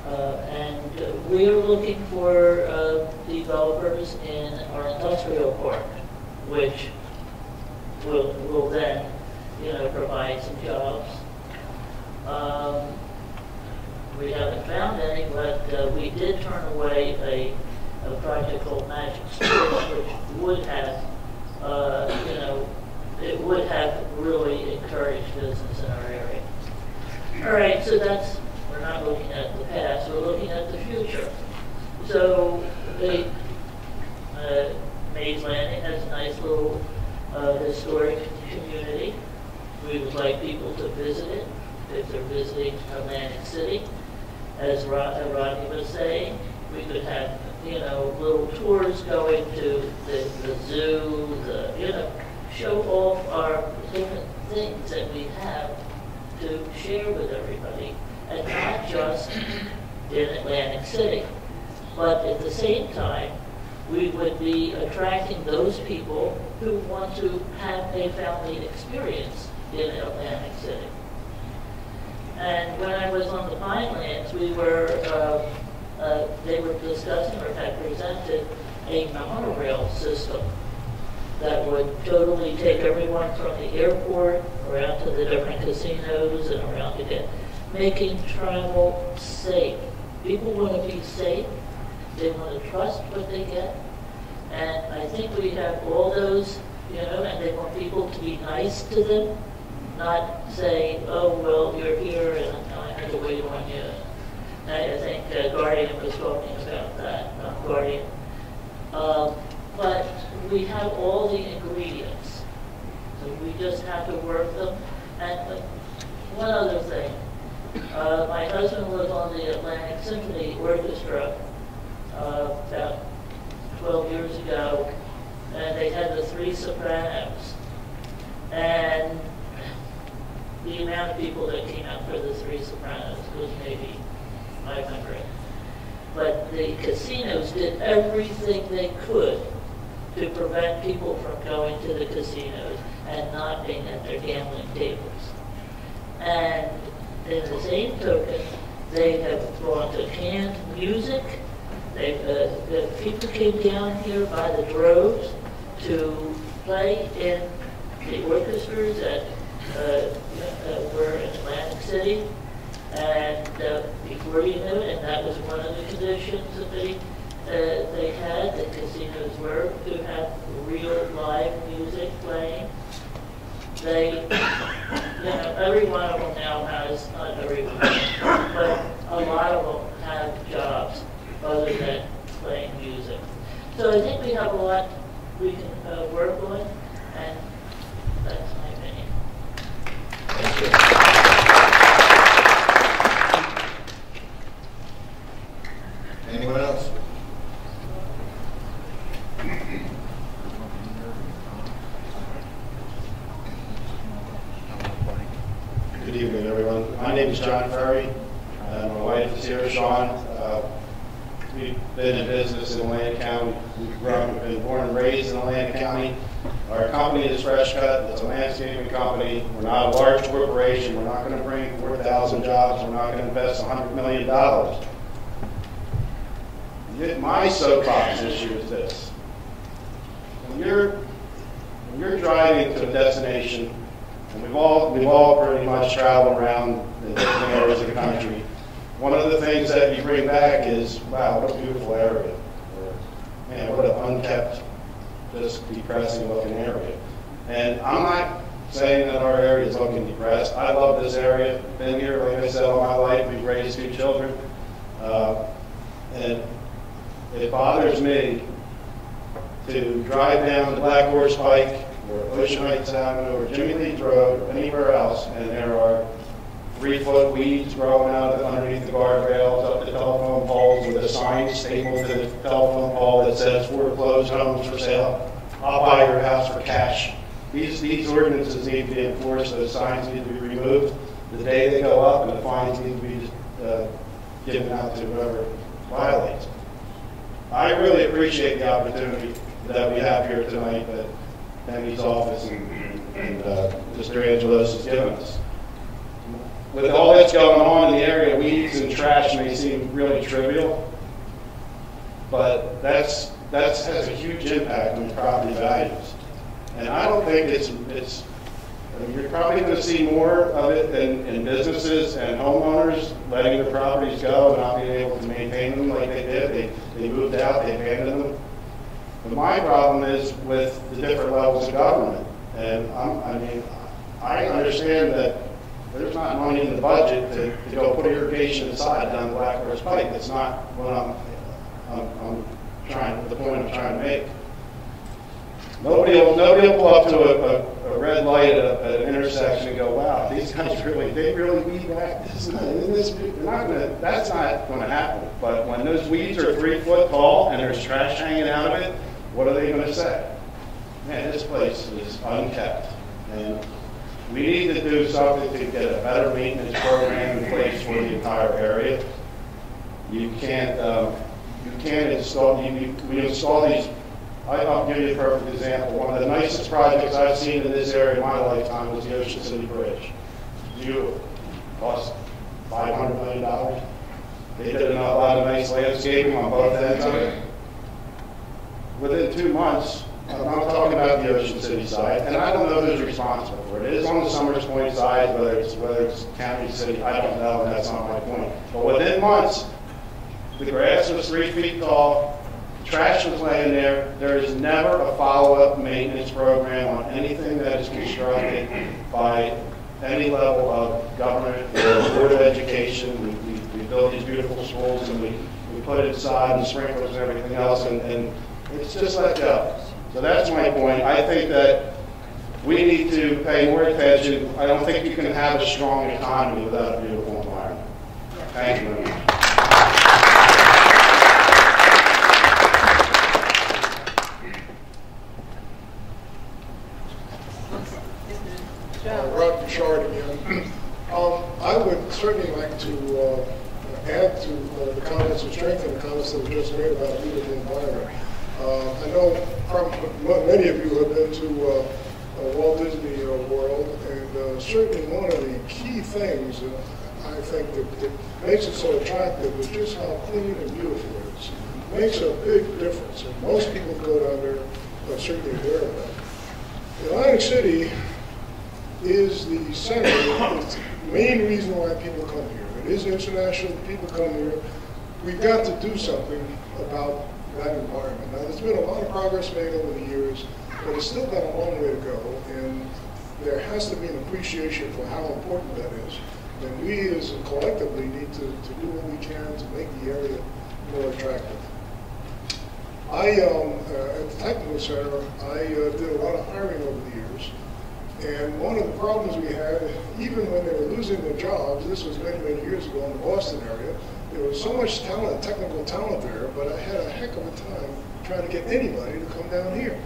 and we are looking for developers in our industrial park, which will then, provide some jobs. We haven't found any, but we did turn away a project called Magic Sports, which would have, it would have really encouraged business in our area. All right, so we're not looking at the past, we're looking at the future. So the Mays Landing has a nice little historic community. We would like people to visit it if they're visiting Atlantic City. As Rodney was saying, we could have, little tours going to the zoo, show off our different things that we have to share with everybody, and not just in Atlantic City. But at the same time, we would be attracting those people who want to have a family experience in Atlantic City. And when I was on the Pinelands, they were discussing or had presented a monorail system that would totally take everyone from the airport around to the different casinos and around again, making travel safe. People want to be safe. They want to trust what they get. And I think we have all those, and they want people to be nice to them. Not say, oh, well, you're here and I have to wait on you. I think Guardian was talking about that, Guardian. But we have all the ingredients. So we just have to work them. And one other thing. My husband was on the Atlantic Symphony Orchestra about 12 years ago, and they had the 3 sopranos. And the amount of people that came out for the 3 sopranos was maybe 500. But the casinos did everything they could to prevent people from going to the casinos and not being at their gambling tables. And in the same token, they have brought the canned music. The people came down here by the droves to play in the orchestras that were in Atlantic City, and before you knew it, and that was one of the conditions that they had, the casinos were to have real live music playing. They, every one of them now has, not every one, but a lot of them have jobs other than playing music. So I think Good evening, everyone. My name is John Ferry. My wife is here, Sean. We've been in business in Atlantic County. We've been born and raised in Atlantic County. Our company is Fresh Cut. It's a landscaping company. We're not a large corporation. We're not going to bring 4,000 jobs. We're not going to invest $100 million. My soapbox issue is this. When you're driving to a destination, and we've all pretty much traveled around the different areas of the country, one of the things that you bring back is, wow, what a beautiful area. Or, man, what an unkept, just depressing looking area. And I'm not saying that our area is looking depressed. I love this area. Been here, like I said, all my life. We've raised 2 children. And it bothers me to drive down the Black Horse Pike or Ocean Heights Avenue or Jimmy Leeds Road or anywhere else, and there are 3-foot weeds growing out underneath the guardrails, up the telephone poles with a sign stapled to the telephone pole that says foreclosed homes for sale. I'll buy your house for cash. These ordinances need to be enforced. Those signs need to be removed the day they go up, and the fines need to be given out to whoever violates. I really appreciate the opportunity that we have here tonight that Penny's office and Mr. Angelos has given us. With all that's going on in the area, weeds and trash may seem really trivial, but that has a huge impact on property values. And I don't think you're probably going to see more of it in businesses and homeowners letting their properties go and not being able to maintain them like they did. They moved out, they abandoned them. But my problem is with the different levels of government. And I understand that there's not money in the budget to go put irrigation aside down the Black Horse Pike. That's not what the point I'm trying to make. Nobody will pull up to a red light at an intersection and go, wow, these guys they really weed back. That's not going to happen. But when those weeds are 3 foot tall and there's trash hanging out of it, what are they going to say? Man, this place is unkept. And we need to do something to get a better maintenance program in place for the entire area. You can't install, we install these. I'll give you a perfect example. One of the nicest projects I've seen in this area in my lifetime was the Ocean City Bridge. Beautiful. Cost $500 million. They did a lot of nice landscaping on both ends of it. Within 2 months, I'm talking about the Ocean City side, and I don't know who's responsible for it. It is on the Summers Point side, whether it's county, city, I don't know, and that's not my point. But within months, the grass was 3 feet tall, trash was laying there. There is never a follow-up maintenance program on anything that is constructed by any level of government or Board of Education. We build these beautiful schools and we put it inside and sprinklers and everything else, and it's just let go. So that's my point. I think that we need to pay more attention. I don't think you can have a strong economy without a beautiful environment. Thank you very much. Rod Bouchard again. I would certainly like to add to the comments and strengthen the comments that were just made about a beautiful environment. I know many of you have been to Walt Disney World, and certainly one of the key things I think that makes it so attractive is just how clean and beautiful it is. It makes a big difference, and most people go down there are certainly aware of that. Atlantic City is the center, it's the main reason why people come here. It is international, people come here. We've got to do something about that environment. Now, there's been a lot of progress made over the years, but it's still got a long way to go, and there has to be an appreciation for how important that is. And we as collectively need to do what we can to make the area more attractive. At the Technical Center, I did a lot of hiring over the years. And one of the problems we had, even when they were losing their jobs, this was many, many years ago in the Boston area, there was so much talent, technical talent there, but I had a heck of a time trying to get anybody to come down here.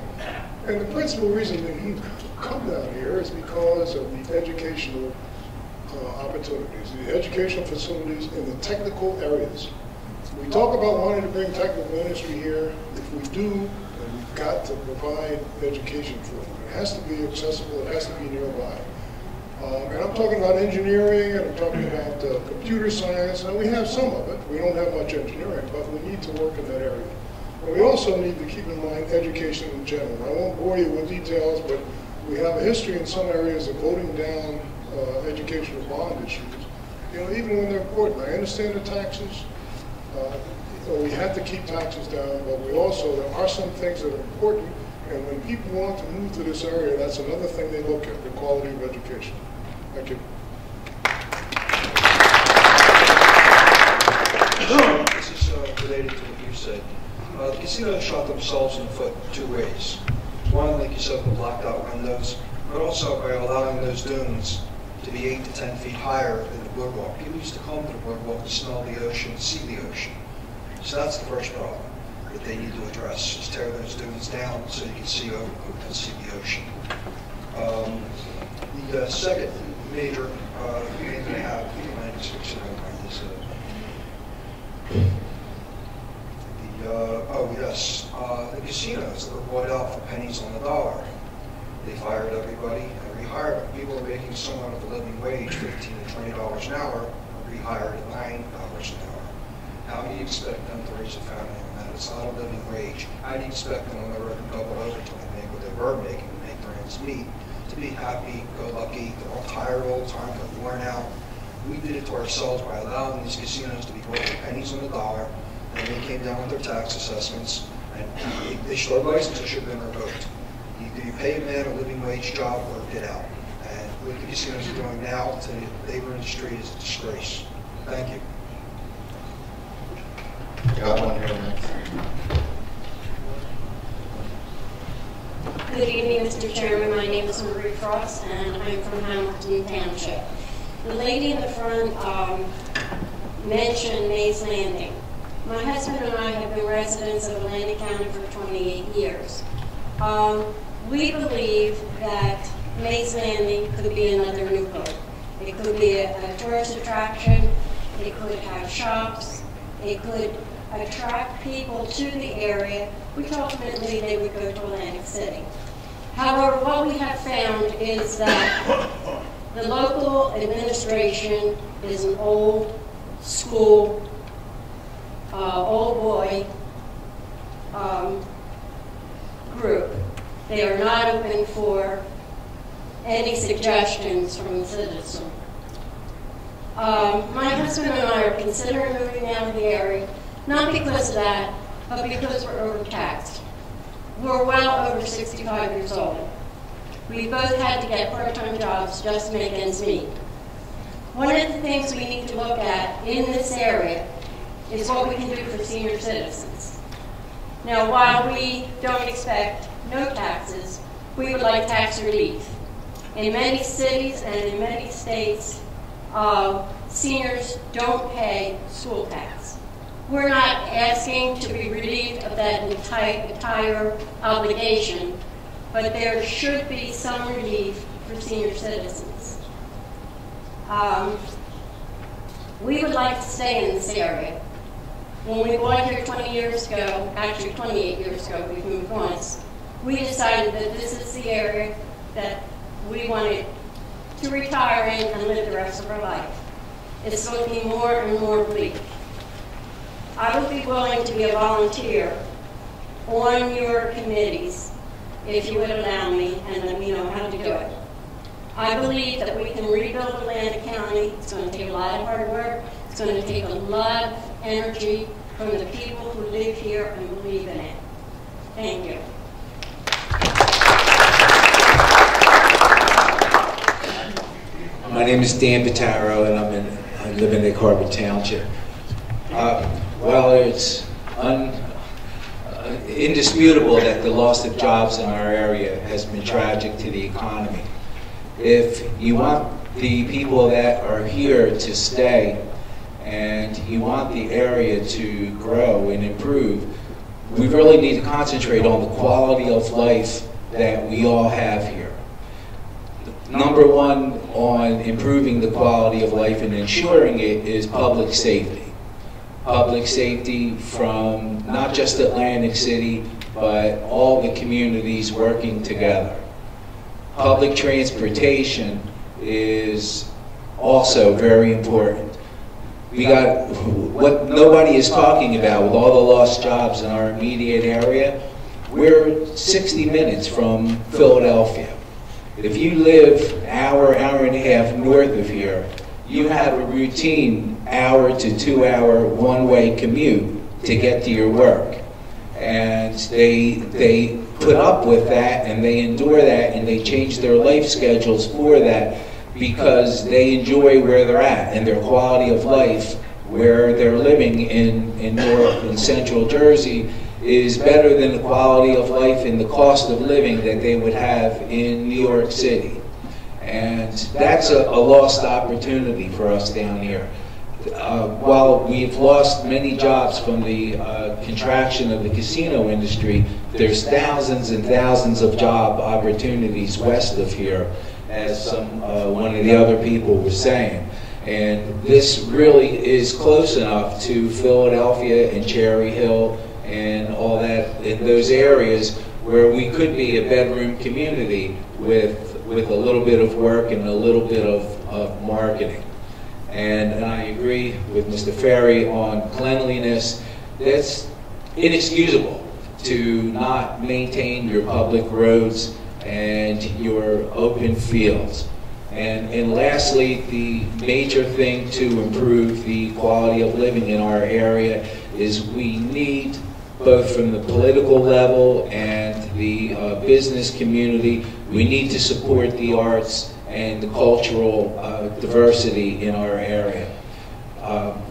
And the principal reason that you come down here is because of the educational opportunities, the educational facilities in the technical areas. We talk about wanting to bring technical industry here. If we do, then we've got to provide education for them. It has to be accessible, it has to be nearby. And I'm talking about engineering, and I'm talking about computer science, and we have some of it. We don't have much engineering, but we need to work in that area. And we also need to keep in mind education in general. I won't bore you with details, but we have a history in some areas of voting down educational bond issues. You know, even when they're important. I understand the taxes. We have to keep taxes down, but we also, there are some things that are important, and when people want to move to this area, that's another thing they look at, the quality of education. Thank you. This is related to what you said. The casinos shot themselves in the foot in 2 ways. One, like you said, with the blacked out windows, but also by allowing those dunes to be 8 to 10 feet higher than the boardwalk. People used to come to the boardwalk to smell the ocean, see the ocean. So that's the first problem that they need to address, is tear those dunes down so you can see over and see the ocean. The second major thing they have in the 96 is the casinos that were bought out for pennies on the dollar. They fired everybody and rehired them. People were making somewhat of a living wage, $15 to $20 an hour, rehired at $9 an hour. How do you expect them to raise a family on that? It's not a living wage. How do you expect them on the road to double overtime to make what they were making, to make their ends meet, to be happy, go lucky? They're all tired all the time, they're worn out. We did it to ourselves by allowing these casinos to be bought for pennies on the dollar, and they came down with their tax assessments, and they should have licenses should have been revoked. Either you pay a man a living wage job or get out. And what the casinos are doing now to the labor industry is a disgrace. Thank you. Got one here next. Good evening, Mr. Chairman. My name is Marie Frost, and I'm from Hamilton Township. The lady in the front mentioned Mays Landing. My husband and I have been residents of Atlantic County for 28 years. We believe that Mays Landing could be another Newport. It could be a tourist attraction. It could have shops. It could attract people to the area, which ultimately they would go to Atlantic City. However, what we have found is that the local administration is an old school, old boy group. They are not open for any suggestions from the citizen. My husband and I are considering moving out of the area, not because of that, but because we're overtaxed. We're well over 65 years old. We both had to get part-time jobs just to make ends meet. One of the things we need to look at in this area is what we can do for senior citizens. Now, while we don't expect no taxes, we would like tax relief. In many cities and in many states, seniors don't pay school tax. We're not asking to be relieved of that entire obligation, but there should be some relief for senior citizens. We would like to stay in this area. When we bought here 20 years ago, actually 28 years ago, we've moved once, we decided that this is the area that we wanted to retire in and live the rest of our life. It's looking more and more bleak. I would be willing to be a volunteer on your committees if you would allow me and let me know how to do it. I believe that we can rebuild Atlantic County. It's going to take a lot of hard work. It's going to take a lot of energy from the people who live here and believe in it. Thank you. My name is Dan Pitaro, and I live in Egg Harbor Township. Well, it's indisputable that the loss of jobs in our area has been tragic to the economy. If you want the people that are here to stay and you want the area to grow and improve, we really need to concentrate on the quality of life that we all have here. Number one on improving the quality of life and ensuring it is public safety. Public safety from not just Atlantic City, but all the communities working together. Public transportation is also very important. We got what nobody is talking about with all the lost jobs in our immediate area. We're 60 minutes from Philadelphia. If you live hour and a half north of here, you have a routine hour to 2 hour one-way commute to get to your work. And they put up with that and they endure that and they change their life schedules for that because they enjoy where they're at and their quality of life where they're living in North and Central Jersey is better than the quality of life and the cost of living that they would have in New York City. And that's a lost opportunity for us down here. While we've lost many jobs from the contraction of the casino industry, there's thousands and thousands of job opportunities west of here, as one of the other people was saying. And this really is close enough to Philadelphia and Cherry Hill and all that in those areas where we could be a bedroom community with a little bit of work and a little bit of marketing. And I agree with Mr. Ferry on cleanliness. That's inexcusable to not maintain your public roads and your open fields. And lastly, the major thing to improve the quality of living in our area is we need, both from the political level and the business community, we need to support the arts and the cultural diversity in our area.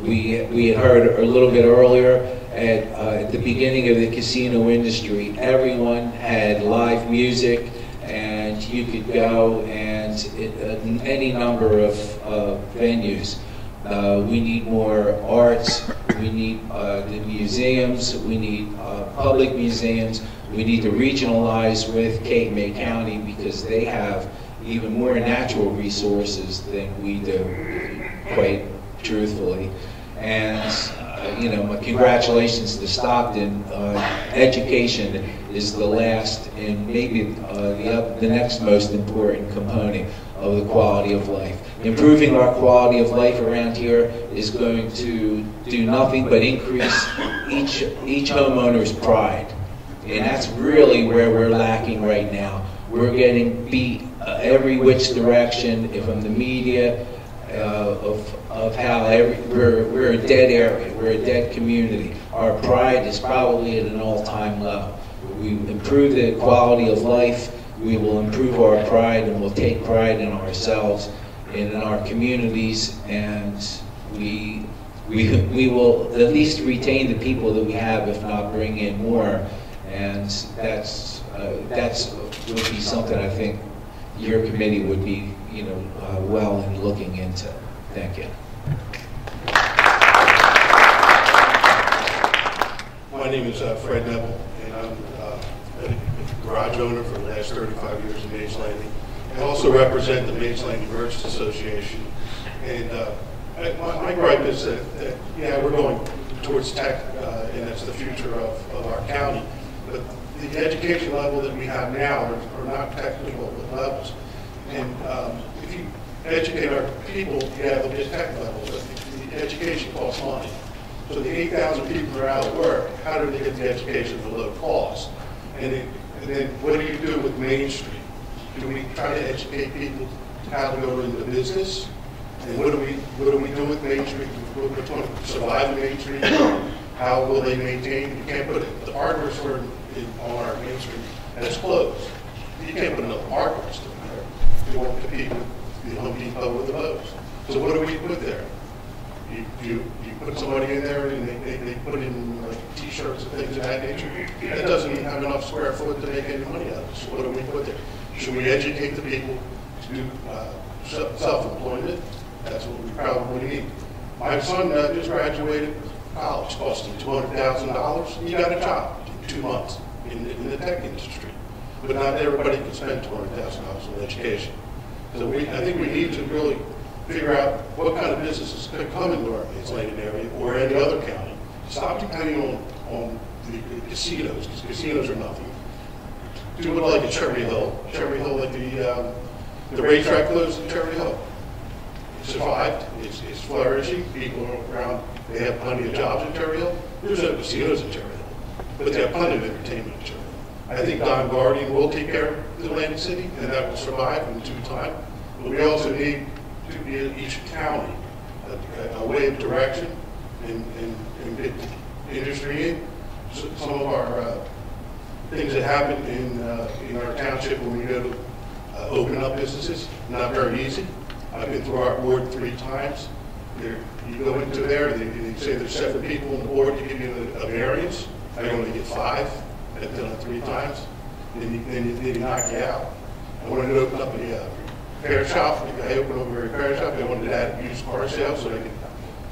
We had heard a little bit earlier at the beginning of the casino industry, everyone had live music and you could go and any number of venues. We need more arts, we need the museums, we need public museums, we need to regionalize with Cape May County because they have even more natural resources than we do, quite truthfully. And you know, my congratulations to Stockton. Education is the last and maybe the next most important component of the quality of life. Improving our quality of life around here is going to do nothing but increase each homeowner's pride. And that's really where we're lacking right now. We're getting beat every which direction from the media, of how we're a dead area, we're a dead community. Our pride is probably at an all-time low. We improve the quality of life, we will improve our pride, and we'll take pride in ourselves and in our communities, and we will at least retain the people that we have, if not bring in more. And that's would be something I think your committee would be, well in looking into. Thank you. My name is Fred Neville, and I'm a garage owner for the last 35 years in Mays Landing. I also represent the Mays Landing Merchants Association. And my gripe is that, yeah, we're going towards tech, and that's the future of our county. But the education level that we have now are not technical levels. And if you educate our people, yeah, they'll get tech levels, but the education costs money. So the 8,000 people who are out of work, how do they get the education for low cost? And then what do you do with Main Street? Do we try to educate people how to go into business? And what do we do with Main Street? We're going to survive Main Street. How will they maintain? You can't put the hardware store on our Main Street, and it's closed. You can't put another hardware store there. You won't compete with the Home Depot with the Lowe's. So what do we put there? You put somebody in there and they put in like T-shirts and things of that nature. That doesn't even have enough square foot to make any money out of it. So what do we put there? Should we educate the people to do self-employment? That's what we probably need. My son just graduated college, cost him $200,000. He got a job in 2 months in the tech industry. But not everybody can spend $200,000 on education. So I think we need to really figure out what kind of businesses could come into our Mays Landing area or any other county. Stop depending on the casinos, because casinos are nothing. Do it like a Cherry Hill. Cherry Hill, like the racetrack closed in Cherry Hill. It survived. It's flourishing. People are around. They have plenty of jobs in Cherry Hill. There's no casinos in Cherry Hill, but they have plenty of entertainment in Cherry Hill. I think Don Guardian will take care of Atlantic City, and that will survive in due time. But we also need to be in each county a way of direction and get industry in. So some of our things that happen in our township when we go to open up businesses, not very easy. I've been through our board 3 times. You go into there, they say there's 7 people on the board to give you a variance. I only get 5. I've done it 3 times. Then you knock you out. I wanted to open up a repair shop. I opened up a repair shop. I wanted to add used car sales so I could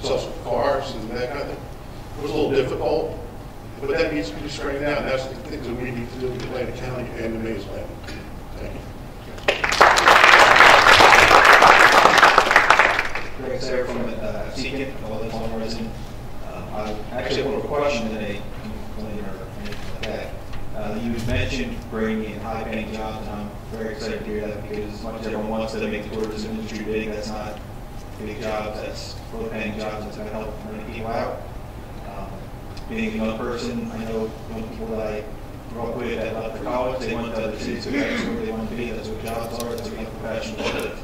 sell some cars and that kind of thing. It was a little difficult, but that needs to be straightened out. And that's the things that we need to do in Atlantic County and the Mays Landing. Thank you. Greg Sayre from ACCC, a Baltimore resident. I actually have a question today, or anything like that. You mentioned bringing in high-paying jobs, and I'm very excited to hear that because as much as everyone wants to make the tourism industry big, that's not big jobs, that's low-paying jobs that's going to help many people out. Being a young person, I know young people that I grew up with that left for college, they went to other cities, so that's where they want to be, that's what jobs are, that's what young professionals live.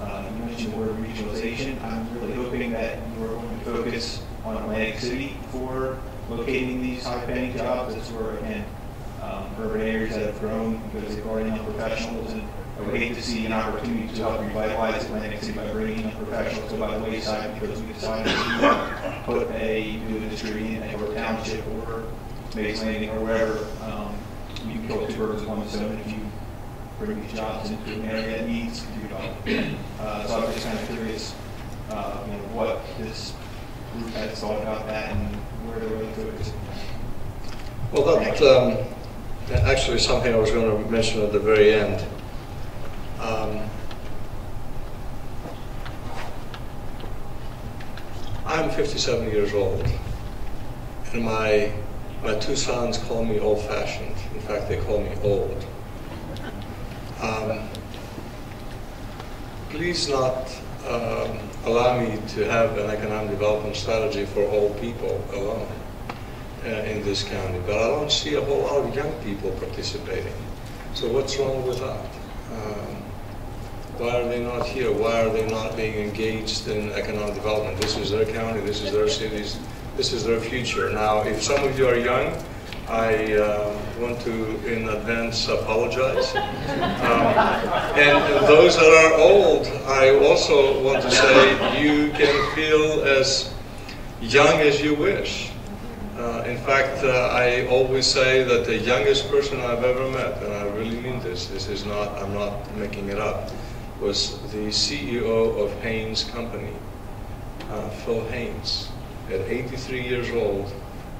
You mentioned the word regionalization. I'm really hoping that you are going to focus on Atlantic City for locating these high-paying jobs. That's where, again, urban areas that have grown because they've already young professionals, and I would hate to see an opportunity to help revitalize Atlantic City by bringing young professionals to by the wayside because we decided to put a new industry in Edgewater Township or Mays Landing or wherever. You can kill 2 birds with 1 stone if you bring these jobs into an area that needs to be developed. So I was just kind of curious, what this group has thought about that and where they're really focusing. Well, that actually something I was going to mention at the very end. I'm 57 years old, and my 2 sons call me old-fashioned. In fact, they call me old. Please not allow me to have an economic development strategy for old people alone in this county, but I don't see a whole lot of young people participating. So what's wrong with that? Why are they not here? Why are they not being engaged in economic development? This is their county, this is their cities, this is their future. Now, if some of you are young, I want to, in advance, apologize. And those that are old, I also want to say you can feel as young as you wish. In fact, I always say that the youngest person I've ever met, and I really mean this, I'm not making it up, was the CEO of Haynes Company, Phil Haynes. At 83 years old,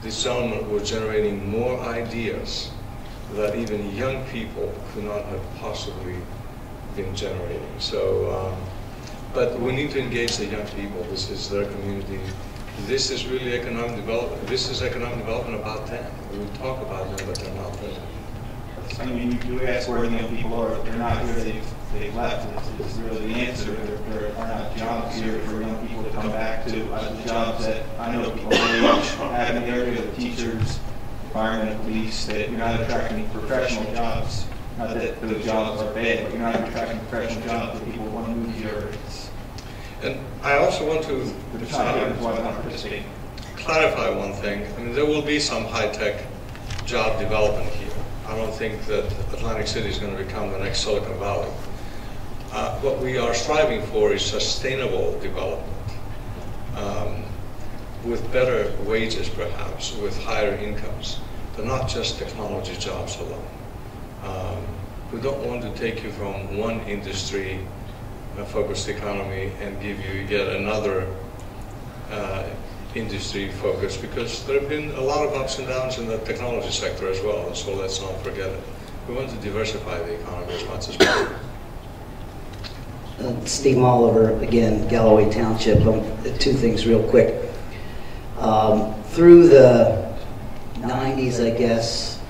this gentleman was generating more ideas that even young people could not have possibly been generating. So, but we need to engage the young people. This is their community. This is really economic development. This is economic development about them. We talk about them, but they're not there. I mean, you ask where the young people are. They're not here. They've left. It's really the answer. There are not jobs here for young people to come back to. The jobs that I know people have in the area, the teachers, firemen, police, that you're not attracting professional jobs. Not that those jobs are bad, but you're not attracting professional jobs that people want to move here. And I also want to clarify one thing. I mean, there will be some high-tech job development here. I don't think that Atlantic City is going to become the next Silicon Valley. What we are striving for is sustainable development with better wages, perhaps, with higher incomes, but not just technology jobs alone. We don't want to take you from one industry focused economy and give you yet another industry focus, because there have been a lot of ups and downs in the technology sector as well, so let's not forget it. We want to diversify the economy as much as possible. Steve Oliver, again, Galloway Township. Two things real quick. Through the 90s, I guess,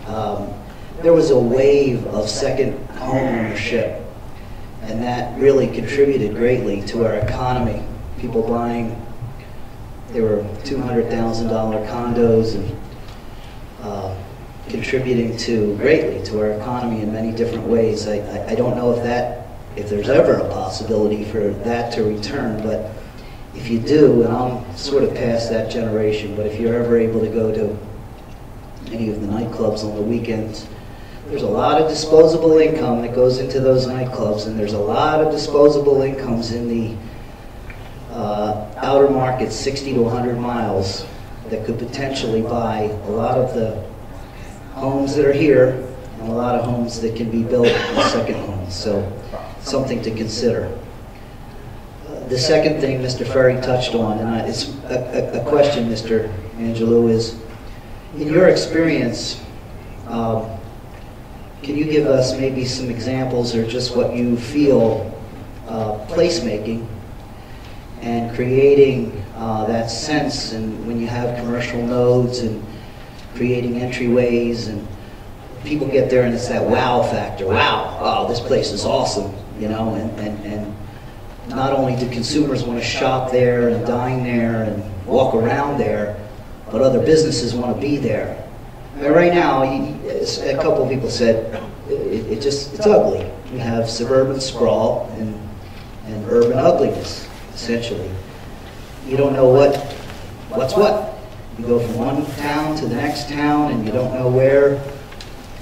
there was a wave of second home ownership, and that really contributed greatly to our economy. People buying, there were $200,000 condos and contributing greatly to our economy in many different ways. I don't know if there's ever a possibility for that to return, but if you do, and I'm sort of past that generation, but if you're ever able to go to any of the nightclubs on the weekends, there's a lot of disposable income that goes into those nightclubs, and there's a lot of disposable incomes in the outer markets, 60 to 100 miles, that could potentially buy a lot of the homes that are here and a lot of homes that can be built as second homes. So something to consider. The second thing Mr. Ferry touched on, and it's a question, Mr. Angelou, is, in your experience, can you give us maybe some examples or just what you feel placemaking and creating that sense, and when you have commercial nodes and creating entryways, and people get there and it's that wow factor. Wow, oh, this place is awesome, you know, and not only do consumers want to shop there and dine there and walk around there, but other businesses want to be there. And right now, a couple of people said, it's ugly. We have suburban sprawl and urban ugliness, essentially. You don't know what's what. You go from one town to the next town, and you don't know where,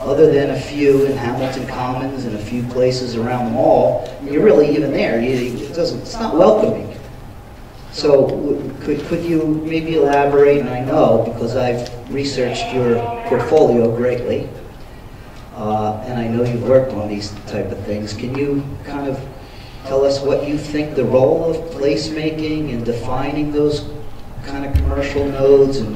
other than a few in Hamilton Commons and a few places around the mall. You're really even there. It's not welcoming. So could you maybe elaborate? And I know, because I've researched your portfolio greatly, and I know you've worked on these type of things. Can you kind of tell us what you think the role of placemaking and defining those kind of commercial nodes and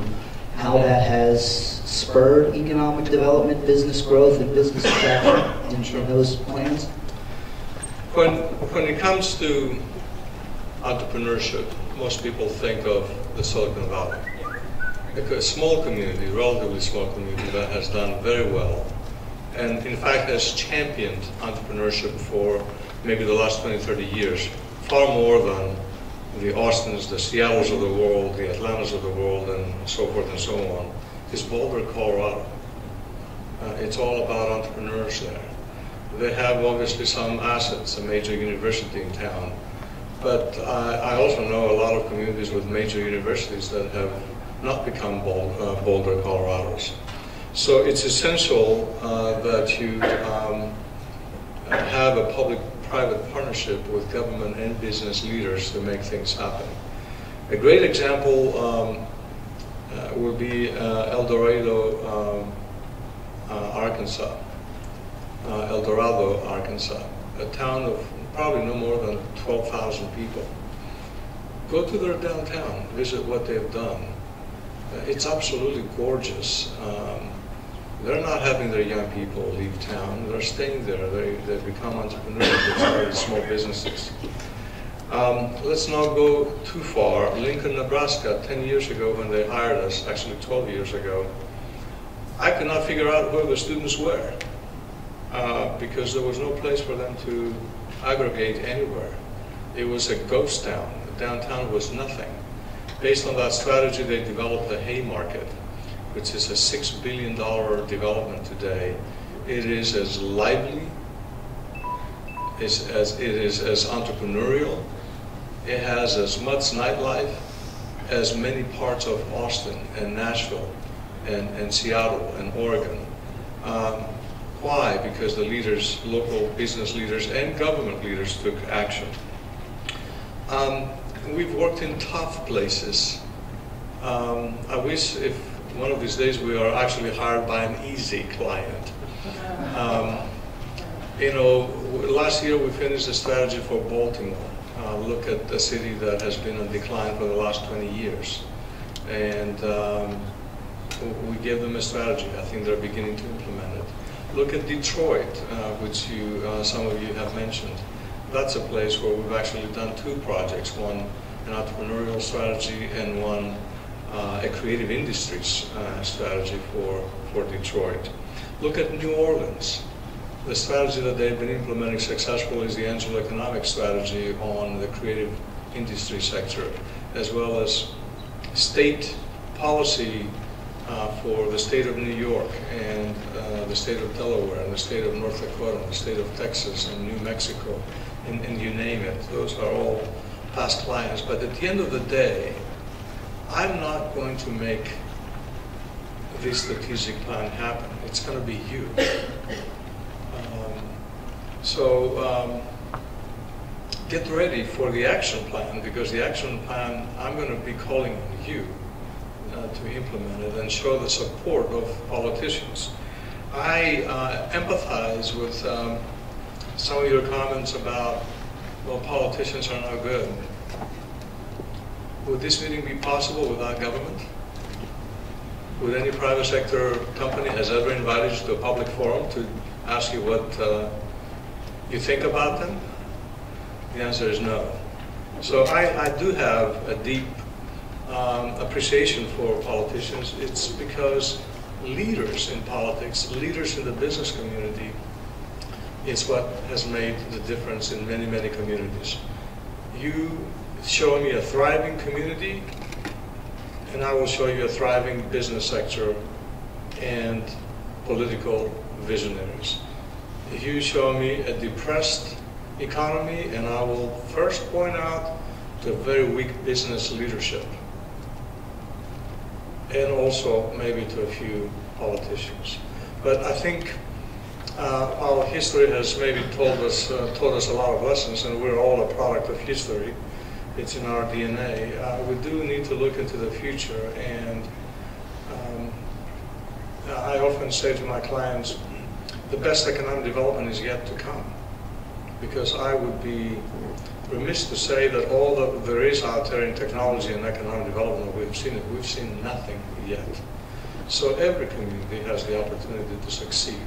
how that has spurred economic development, business growth, and business attraction in those plans? When it comes to entrepreneurship, most people think of the Silicon Valley. A small community, relatively small community, that has done very well, and in fact has championed entrepreneurship for maybe the last 20, 30 years, far more than the Austins, the Seattles of the world, the Atlantas of the world, and so forth and so on, is Boulder, Colorado. It's all about entrepreneurs there. They have obviously some assets, a major university in town, but I also know a lot of communities with major universities that have not become Boulder, Colorados. So it's essential that you have a public-private partnership with government and business leaders to make things happen. A great example would be El Dorado, Arkansas. El Dorado, Arkansas, a town of probably no more than 12,000 people. Go to their downtown, visit what they've done. It's absolutely gorgeous. They're not having their young people leave town. They're staying there. They become entrepreneurs. They started small businesses. Let's not go too far. Lincoln, Nebraska, 10 years ago when they hired us, actually 12 years ago, I could not figure out where the students were because there was no place for them to aggregate anywhere. It was a ghost town. The downtown was nothing. Based on that strategy, they developed the Haymarket, which is a $6 billion development today. It is as lively, it is as entrepreneurial. It has as much nightlife as many parts of Austin and Nashville and Seattle and Oregon. Why? Because the leaders, local business leaders and government leaders took action. We've worked in tough places. I wish if one of these days we are actually hired by an easy client. You know, last year we finished a strategy for Baltimore. Look at a city that has been on decline for the last 20 years. And we gave them a strategy. I think they're beginning to implement it. Look at Detroit, which some of you have mentioned. that's a place where we've actually done 2 projects, one an entrepreneurial strategy and one a creative industries strategy for Detroit. Look at New Orleans. The strategy that they've been implementing successfully is the Angel Economic strategy on the creative industry sector, as well as state policy for the state of New York and the state of Delaware and the state of North Dakota and the state of Texas and New Mexico, and you name it. Those are all past clients. But at the end of the day, I'm not going to make this strategic plan happen. It's going to be you. So get ready for the action plan, because the action plan, I'm going to be calling on you to implement it and show the support of politicians. I empathize with some of your comments about, well, politicians are no good. Would this meeting be possible without government? Would any private sector company has ever invited you to a public forum to ask you what you think about them? The answer is no. So I do have a deep appreciation for politicians. It's because leaders in politics, leaders in the business community, is what has made the difference in many, many communities. You show me a thriving community, and I will show you a thriving business sector and political visionaries. You show me a depressed economy, and I will first point out the very weak business leadership, and also maybe to a few politicians. But I think our history has maybe taught us a lot of lessons, and we're all a product of history. It's in our DNA. We do need to look into the future, and I often say to my clients, the best economic development is yet to come, because I would be remiss to say that all that there is out there in technology and economic development, we've seen nothing yet. So every community has the opportunity to succeed,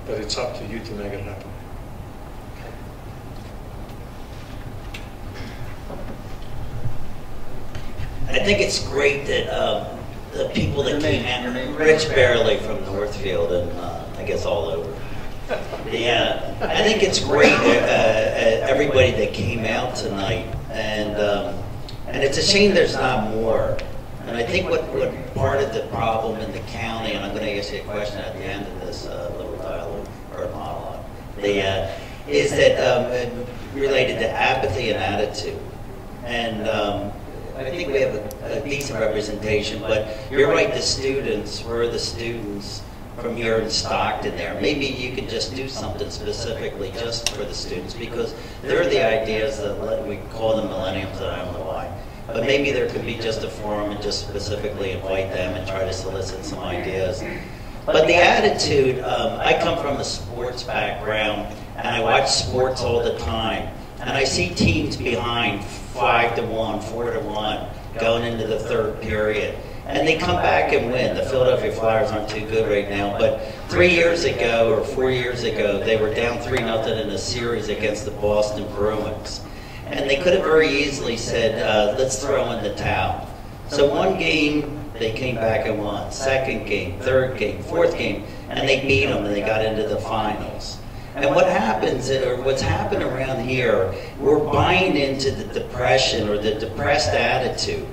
but it's up to you to make it happen. I think it's great that the people that came out, Rich Barely from Northfield and I guess all over. Yeah, I think it's great everybody that came out tonight, and it's a shame there's not more. And I think what part of the problem in the county, and I'm going to ask you a question at the end of this little dialogue or monologue, is that related to apathy and attitude. And I think we have a decent representation, but you're right, the students, we're the students from here in Stockton there. Maybe you could just do something specifically just for the students, because they're the ideas that we call them millennials, and I don't know why. But maybe there could be just a forum and just specifically invite them and try to solicit some ideas. But the attitude, I come from a sports background, and I watch sports all the time. And I see teams behind 5-1, 4-1, going into the third period. And they come back and win. The Philadelphia Flyers aren't too good right now, but 3 years ago or 4 years ago, they were down 3-0 in a series against the Boston Bruins. And they could have very easily said, let's throw in the towel. So one game, they came back and won. Second game, third game, fourth game, and they beat them and they got into the finals. And what happens, or what's happened around here, we're buying into the depression or the depressed attitude.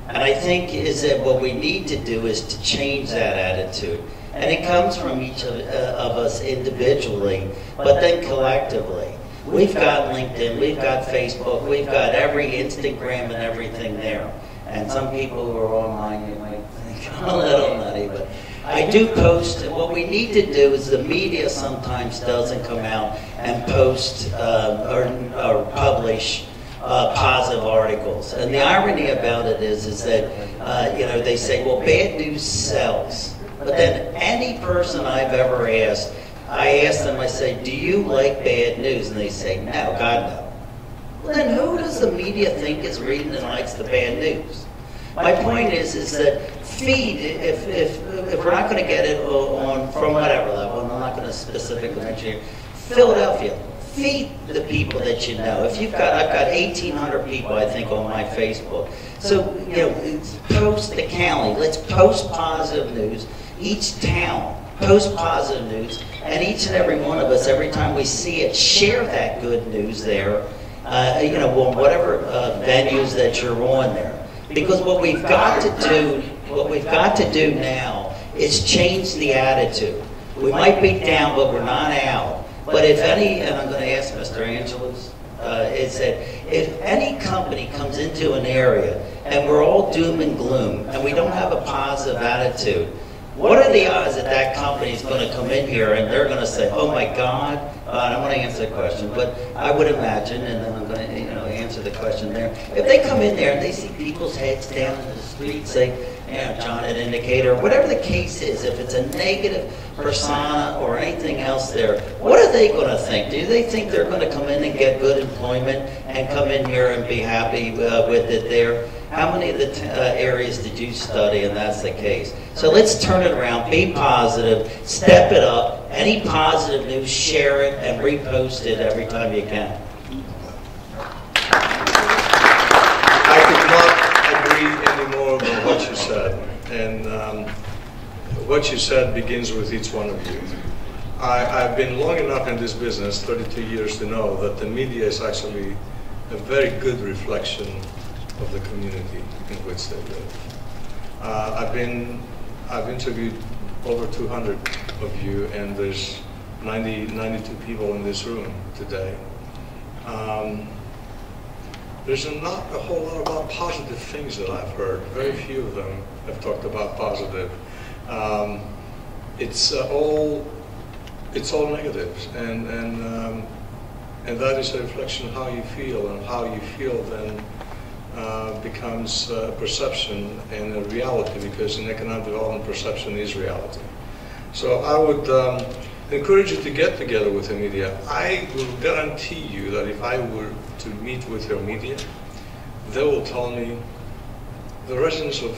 And I think is that what we need to do is to change that attitude. And it comes from each of us individually, but then collectively. We've got LinkedIn, we've got Facebook, we've got every Instagram and everything there. And some people who are online, you might think I'm a little nutty, but I do post. What we need to do is the media sometimes doesn't come out and post or publish positive articles. And the irony about it is that they say, well, bad news sells. But then any person I've ever asked, I ask them, I say, do you like bad news? And they say, no, God no. Well, then who does the media think is reading and likes the bad news? My point is that feed, if we're not going to get it on from whatever level, and I'm not going to specifically mention here, Philadelphia, feed the people that you know. If you've got, I've got 1,800 people, I think, on my Facebook. So, you know, post the county. Let's post positive news. Each town, post positive news. And each and every one of us, every time we see it, share that good news there. You know, on whatever venues that you're on there. Because what we've got to do now is change the attitude. We might be down, but we're not out. But if any, and I'm going to ask Mr. Angelos, is that if any company comes into an area and we're all doom and gloom and we don't have a positive attitude, what are the odds that that company is going to come in here and they're going to say, oh my God, I don't want to answer the question, but I would imagine, and then I'm going to answer the question there. If they come in there and they see people's heads down in the street, say, John had indicated, or whatever the case is, if it's a negative persona or anything else there, what are they going to think? Do they think they're going to come in and get good employment and come in here and be happy with it there? How many of the areas did you study and that's the case? So let's turn it around, be positive, step it up, any positive news, share it and repost it every time you can. I could not agree any more than what you said. And what you said begins with each one of you. I've been long enough in this business, 32 years, to know that the media is actually a very good reflection of the community in which they live. I've interviewed over 200 of you, and there's 92 people in this room today. There's not a whole lot about positive things that I've heard. Very few of them have talked about positive. It's all negatives, and that is a reflection of how you feel, and how you feel then becomes perception and a reality, because in economic development, perception is reality. So I would encourage you to get together with the media. I will guarantee you that if I were to meet with your media, they will tell me the residents of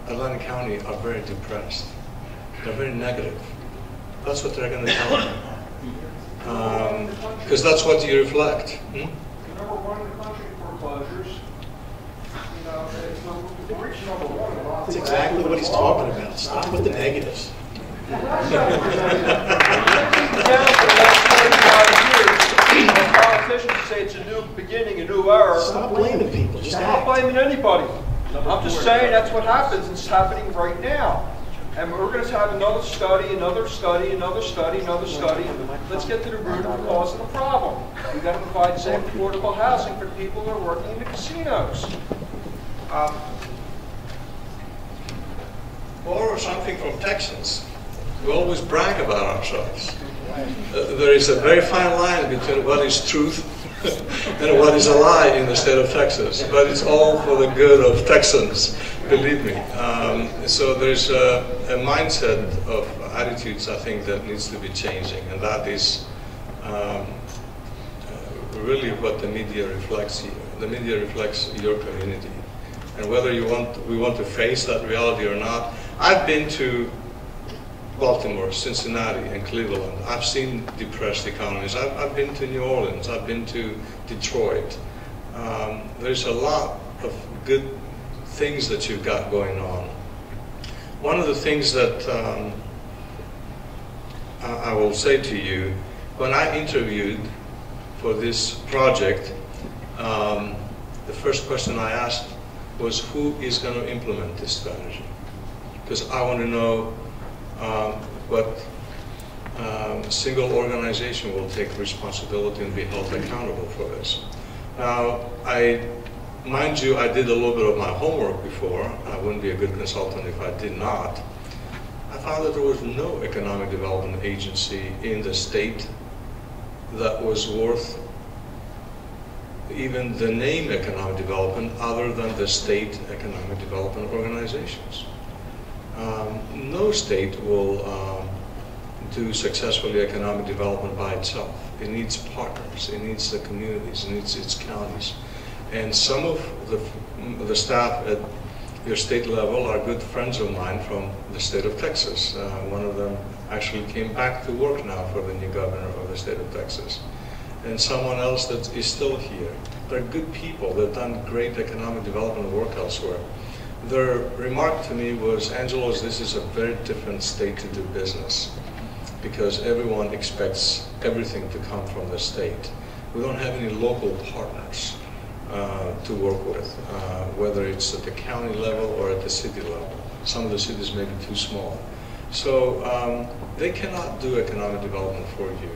Atlantic County are very depressed. They're very negative. That's what they're going to tell me. Because that's what you reflect. Number one in the country foreclosures. You know, reach number one. That's exactly what he's talking about. Stop with the negatives. Politicians say it's a new beginning, a new era. Stop blaming people. Just I'm not blaming anybody. I'm just saying that's what happens. It's happening right now. And we're going to have another study, another study, another study, another study. Let's get to the root of the cause of the problem. We've got to provide safe, affordable housing for people who are working in the casinos. Or something from Texans. We always brag about ourselves. There is a very fine line between what is truth and what is a lie in the state of Texas. But it's all for the good of Texans, believe me. So there's a mindset of attitudes, I think, that needs to be changing. And that is really what the media reflects here. The media reflects your community. And whether we want to face that reality or not, I've been to Baltimore, Cincinnati, and Cleveland. I've seen depressed economies. I've been to New Orleans. I've been to Detroit. There's a lot of good things that you've got going on. One of the things that I will say to you, when I interviewed for this project, the first question I asked was, who is going to implement this strategy? Because I want to know what single organization will take responsibility and be held accountable for this. Now, mind you, I did a little bit of my homework before. I wouldn't be a good consultant if I did not. I found that there was no economic development agency in the state that was worth even the name economic development other than the state economic development organizations. No state will do successfully economic development by itself. It needs partners, it needs the communities, it needs its counties. And some of the staff at your state level are good friends of mine from the state of Texas. One of them actually came back to work now for the new governor of the state of Texas. and someone else that is still here. They're good people. They've done great economic development work elsewhere. Their remark to me was, Angelos, this is a very different state to do business because everyone expects everything to come from the state. We don't have any local partners to work with, whether it's at the county level or at the city level. Some of the cities may be too small. So they cannot do economic development for you.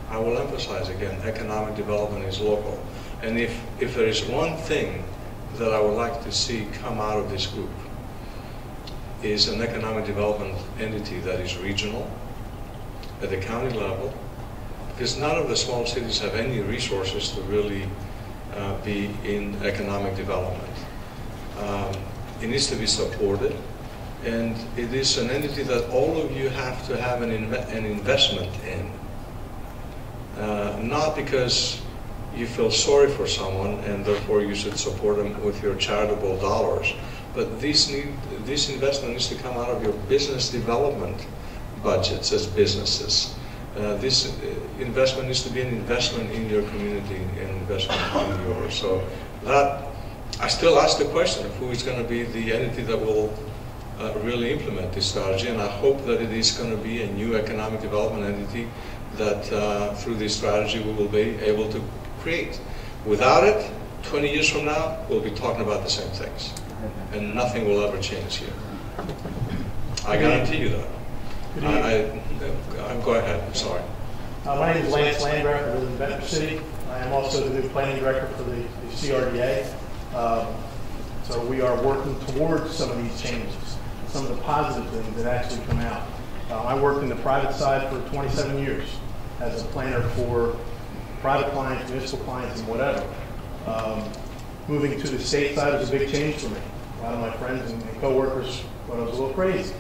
I will emphasize again, economic development is local. And if there is one thing that I would like to see come out of this group is an economic development entity that is regional at the county level, because none of the small cities have any resources to really be in economic development. It needs to be supported, and it is an entity that all of you have to have an investment in. Not because you feel sorry for someone and therefore you should support them with your charitable dollars, but this investment needs to come out of your business development budgets as businesses. This investment needs to be an investment in your community and investment in yours. So that, I still ask the question of who is going to be the entity that will really implement this strategy, and I hope that it is going to be a new economic development entity that through this strategy we will be able to create. Without it, 20 years from now, we'll be talking about the same things, and nothing will ever change here. I guarantee you that. Go ahead, I'm sorry. My name is Lance Landgraf. I live in Ventnor City. I am also the new planning director for the CRDA. So we are working towards some of these changes, some of the positive things that actually come out. I worked in the private side for 27 years as a planner for private clients, municipal clients, and whatever. Moving to the state side was a big change for me. A lot of my friends and coworkers thought I was a little crazy.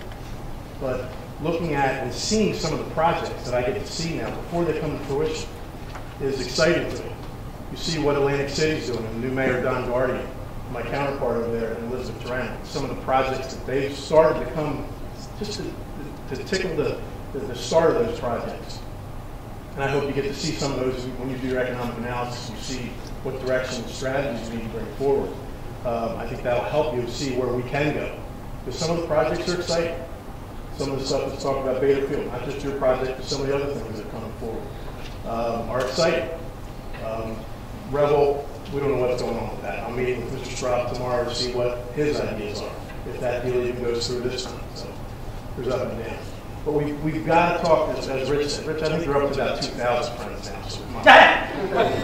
But looking at and seeing some of the projects that I get to see now before they come to fruition is exciting to me. You see what Atlantic City's doing, and the new mayor, Don Guardian, my counterpart over there, and Elizabeth Duran, some of the projects that they've started to come just to tickle the start of those projects. And I hope you get to see some of those when you do your economic analysis. You see what direction and strategies you need to bring forward. I think that'll help you see where we can go. Because some of the projects are exciting. Some of the stuff that's talked about Bader Field, not just your project, but some of the other things that are coming forward, are exciting. Revel, we don't know what's going on with that. I'm meeting with Mr. Straub tomorrow to see what his ideas are, if that deal even goes through this time. So there's up and down. But we've got to talk, as Rich said. Rich, I think you're up to about 2,000 friends now, so come on.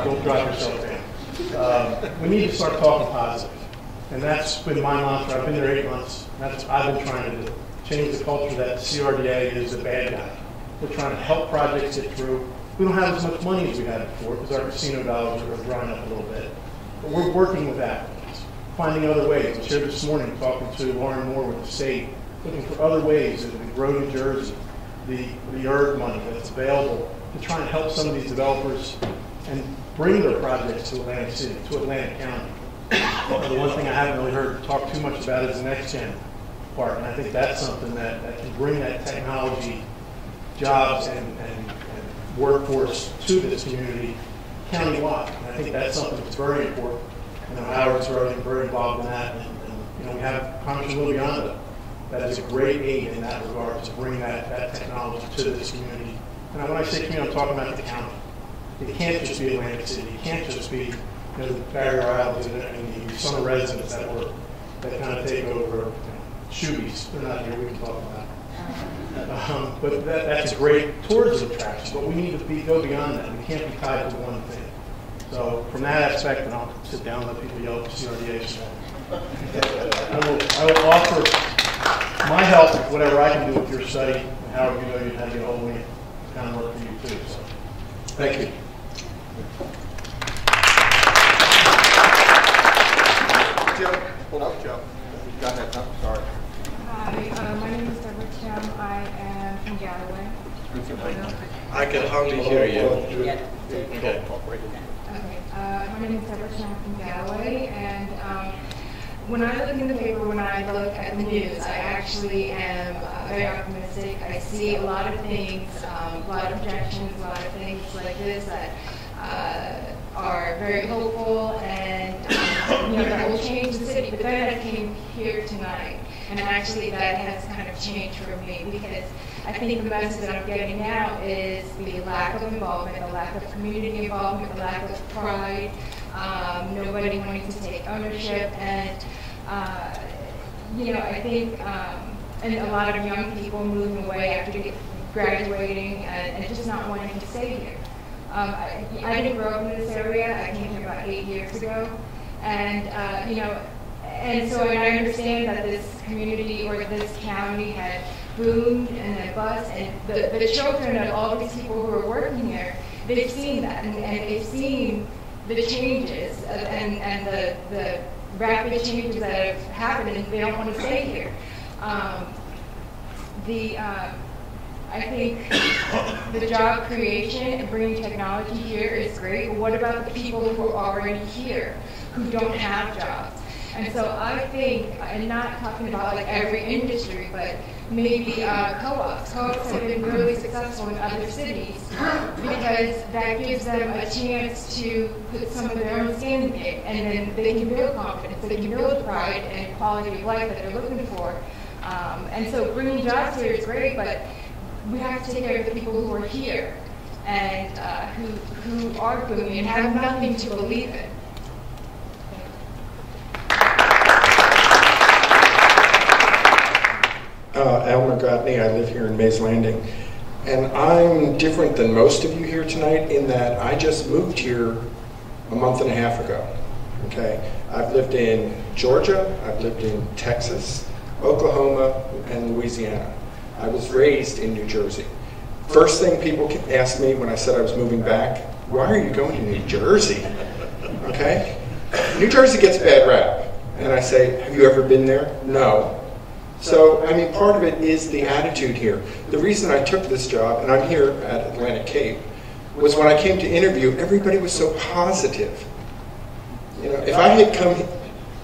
Don't drop yourself down. We need to start talking positive. And that's been my mantra. I've been there 8 months. That's what I've been trying to do. Change the culture that the CRDA is a bad guy. We're trying to help projects get through. We don't have as much money as we had before because our casino dollars are drying up a little bit. But we're working with applicants, finding other ways. I shared this morning talking to Lauren Moore with the state, looking for other ways that we grow New Jersey, the ERG money that's available to try and help some of these developers and bring their projects to Atlantic City, to Atlantic County. The one thing I haven't really heard talk too much about is the next gen part, and I think that's something that can bring that technology, jobs, and workforce to this community countywide. And I think that's something that's very important. And Howard's very involved in that, and we have Congressman Lubiano that is a great aid in that regard to bring that technology to this community. And when I say community, I'm talking about the county. It can't just be Atlantic City. It can't just be the Barrier Islands and the summer residents that kind of take over. Shoobies, they're not here, we can talk about it. But that's a great tourism attraction, but we need to go beyond that. We can't be tied to one thing. So from that aspect, and I'll sit down and let people yell at the CRDA. I will offer my help with whatever I can do with your study, and Howard, you know you had to get a hold of me, kind of work for you too. So thank you. Joe. Go ahead. Sorry. Hi, my name is Deborah Kim. I am from Galloway. I can hardly hear you. Okay. Okay. My name is Deborah Kim from Galloway, and when I look in the paper, when I look at the news, I actually am very optimistic. I see a lot of things, a lot of objections, a lot of things like this that are very hopeful and that will change the city. But then I came here tonight, and actually that has kind of changed for me, because I think the message that I'm getting now is the lack of involvement, the lack of community involvement, the lack of pride, nobody wanting to take ownership, and I think and a lot of young people moving away after graduating and just not wanting to stay here. I didn't grow up in this area. I came here about 8 years ago, and and so I understand that this community or this county had boomed and then bust, and the children of all these people who are working here, they've seen that, and they've seen the changes and the rapid changes that have happened, and they don't want to stay here. I think the job creation and bringing technology here is great, but what about the people who are already here, who don't have jobs? And so I think, and not talking about like every industry, but maybe co-ops. Co-ops have been really successful in other cities because that gives them a chance to put some of their own skin in it, and then they can build confidence, they can build pride and quality of life that they're looking for. And so bringing jobs here is great, but we have to take care of the people who are here and who are booming and have nothing to believe in. Al McGotney, I live here in Mays Landing, and I'm different than most of you here tonight in that I just moved here a month and a half ago. Okay, I've lived in Georgia, I've lived in Texas, Oklahoma, and Louisiana. I was raised in New Jersey. First thing people asked me when I said I was moving back, why are you going to New Jersey? Okay, New Jersey gets a bad rap, and I say, have you ever been there? No. So, I mean, part of it is the attitude here. The reason I took this job, and I'm here at Atlantic Cape, was when I came to interview, everybody was so positive. You know, if I had come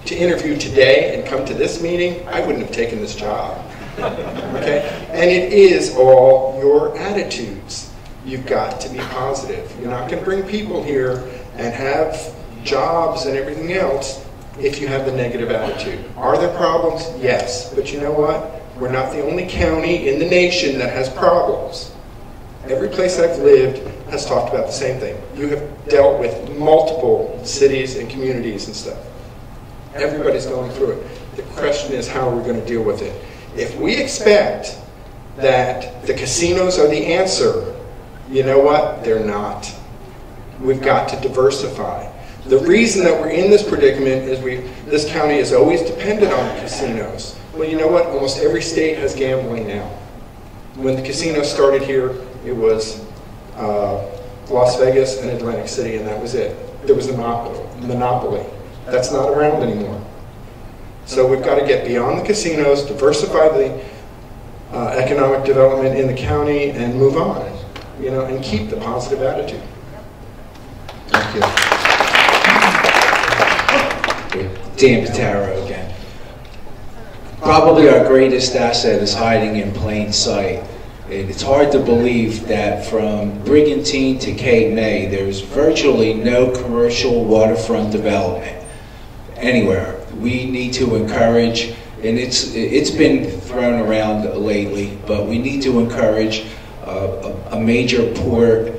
to interview today and come to this meeting, I wouldn't have taken this job. Okay? And it is all your attitudes. You've got to be positive. You're not going to bring people here and have jobs and everything else if you have the negative attitude. Are there problems? Yes. But you know what? We're not the only county in the nation that has problems. Every place I've lived has talked about the same thing. You have dealt with multiple cities and communities and stuff. Everybody's going through it. The question is, how are we going to deal with it? If we expect that the casinos are the answer, you know what? They're not. We've got to diversify. The reason that we're in this predicament is this county is always dependent on casinos. Well, you know what? Almost every state has gambling now. When the casinos started here, it was Las Vegas and Atlantic City, and that was it. There was a monopoly. That's not around anymore. So we've got to get beyond the casinos, diversify the economic development in the county, and move on, you know, and keep the positive attitude. Thank you. Dan Pitaro again. Probably our greatest asset is hiding in plain sight. It's hard to believe that from Brigantine to Cape May, there's virtually no commercial waterfront development anywhere. We need to encourage, and it's been thrown around lately, but we need to encourage a major port,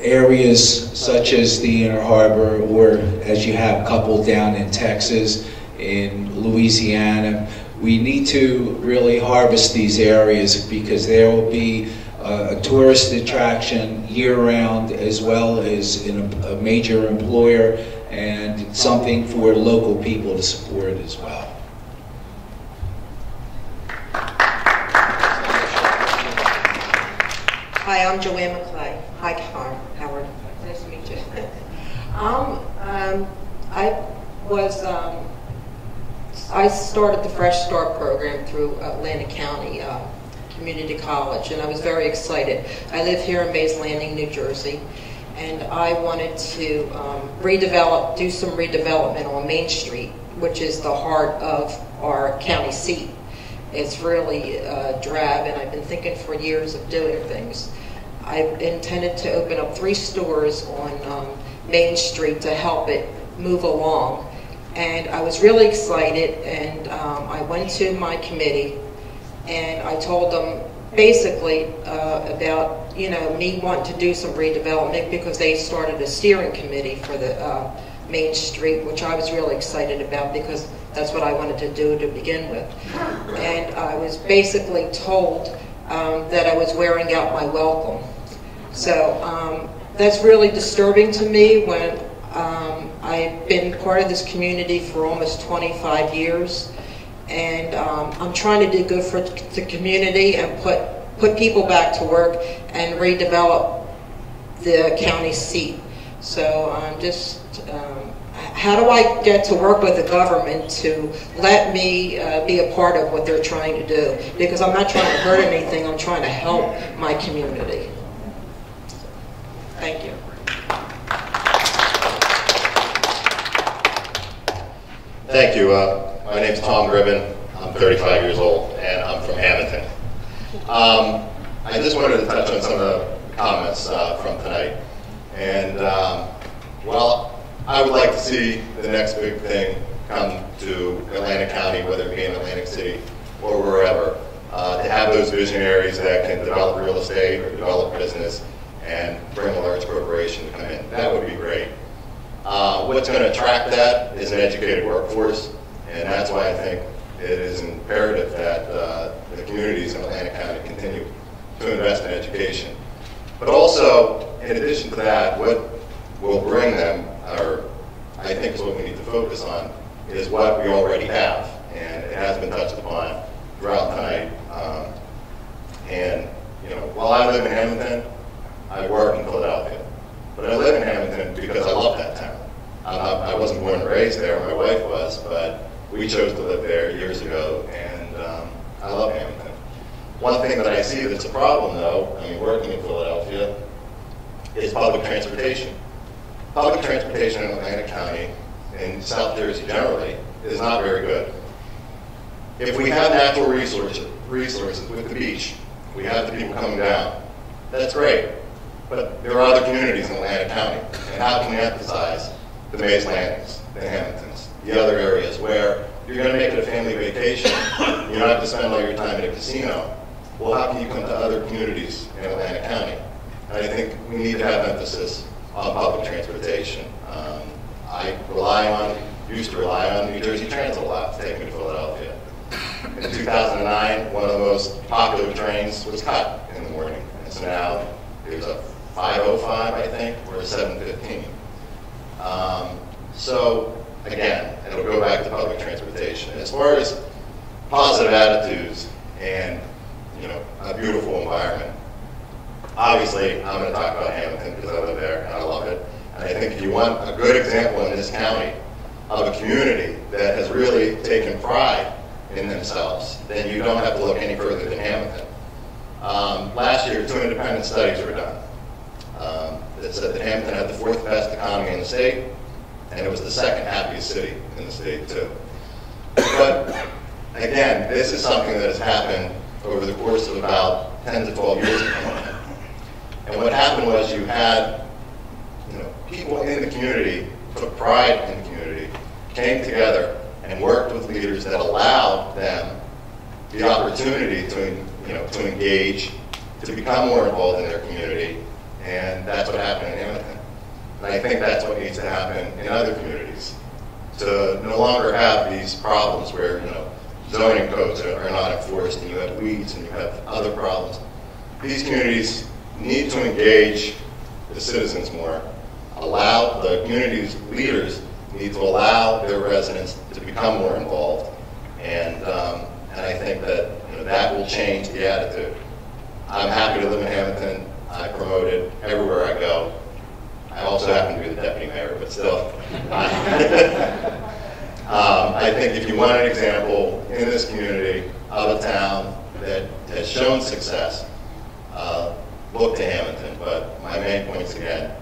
areas such as the Inner Harbor, or as you have a couple down in Texas, in Louisiana. We need to really harvest these areas because there will be a tourist attraction year-round, as well as a major employer and something for local people to support as well. Hi, I'm Joanne McClay. Hi, Howard. Nice to meet you. I started the Fresh Start program through Atlantic County Community College, and I was very excited. I live here in Mays Landing, New Jersey, and I wanted to do some redevelopment on Main Street, which is the heart of our county seat. It's really drab, and I've been thinking for years of doing things. I intended to open up 3 stores on Main Street to help it move along. And I was really excited, and I went to my committee and I told them basically about, you know, me wanting to do some redevelopment because they started a steering committee for the Main Street, which I was really excited about because that's what I wanted to do to begin with. And I was basically told that I was wearing out my welcome. So that's really disturbing to me when I've been part of this community for almost 25 years, and I'm trying to do good for the community and put people back to work and redevelop the county seat. So I'm just, how do I get to work with the government to let me be a part of what they're trying to do? Because I'm not trying to hurt anything, I'm trying to help my community. Thank you. Thank you. My name's Tom Gribben. I'm 35 years old, and I'm from Hamilton. I just wanted to touch on some of the comments from tonight. And, well, I would like to see the next big thing come to Atlantic County, whether it be in Atlantic City or wherever, to have those visionaries that can develop real estate or develop business and bring a large corporation to come in. That would be great. What's going to attract that is an educated workforce, and that's why I think it is imperative that the communities in Atlantic County continue to invest in education. But also, in addition to that, what will bring them, or I think is what we need to focus on, is what we already have, and it has been touched upon throughout tonight. And you know, while I live in Hamilton, I work in Philadelphia, but I live in Hamilton because I love that town. I wasn't born and raised there, my wife was, but we chose to live there years ago, and I love Hamilton. One thing that I see that's a problem, though, I mean, working in Philadelphia, is public transportation. Public transportation in Atlantic County, and South Jersey generally, is not very good. If we have natural resources with the beach, we have the people coming down, that's great. But there are other communities in Atlantic County, and how can we emphasize the Mays Landings, the Hamiltons, the other areas where you're going to make it a family vacation, you don't have to spend all your time at a casino. Well, how can you come to other communities in Atlantic County? And I think we need to have emphasis on public transportation. I used to rely on New Jersey Transit a lot to take me to Philadelphia. In 2009, one of the most popular trains was cut in the morning, and so now there's a 5:05, I think, or a 7:15. So again, it'll go back to public transportation. As far as positive attitudes and, you know, a beautiful environment, obviously I'm going to talk about Hamilton because I live there and I love it. And I think if you want a good example in this county of a community that has really taken pride in themselves, then you don't have to look any further than Hamilton. Last year, 2 independent studies were done that said that Hamilton had the 4th best economy in the state, and it was the 2nd happiest city in the state, too. But again, this is something that has happened over the course of about 10 to 12 years ago. And what happened was you had, you know, people in the community took pride in the community, came together, and worked with leaders that allowed them the opportunity to, you know, to engage, to become more involved in their community, and that's what happened in Hamilton. And I think that's what needs to happen in other communities, to no longer have these problems where, you know, zoning codes are not enforced, and you have weeds, and you have other problems. These communities need to engage the citizens more, allow the community's leaders need to allow their residents to become more involved, and I think that, you know, that will change the attitude. I'm happy to live in Hamilton. I promote it everywhere I go. I also happen to be the deputy mayor, but still. I think if you want an example in this community of a town that has shown success, look to Hamilton. But my main points again: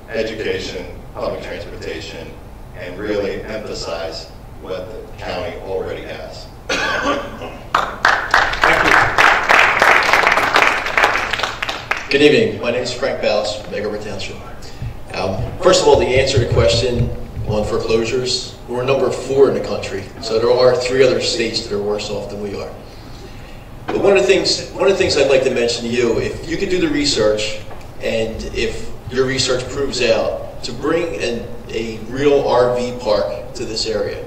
education, public transportation, and really emphasize what the county already has. Thank you. Good evening. My name is Frank Ballas from Egg Harbor Township. First of all, to answer the question on foreclosures, we're number 4 in the country, so there are 3 other states that are worse off than we are. But one of the things I'd like to mention to you, if you could do the research, and if your research proves out, to bring a real RV park to this area.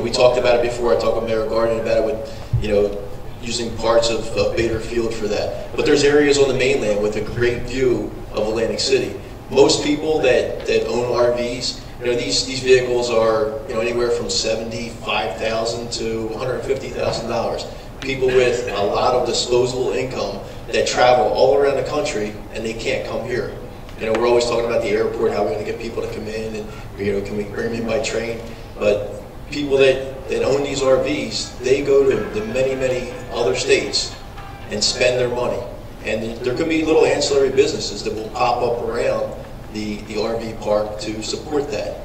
We talked about it before. I talked with Mayor Garden about it with, using parts of Bader Field for that. But there's areas on the mainland with a great view of Atlantic City. Most people that own RVs, these vehicles are anywhere from $75,000 to $150,000. People with a lot of disposable income that travel all around the country and they can't come here. We're always talking about the airport, how we're going to get people to come in, and can we bring them in by train? But people that own these RVs, they go to the many other states and spend their money. And there could be little ancillary businesses that will pop up around the RV park to support that.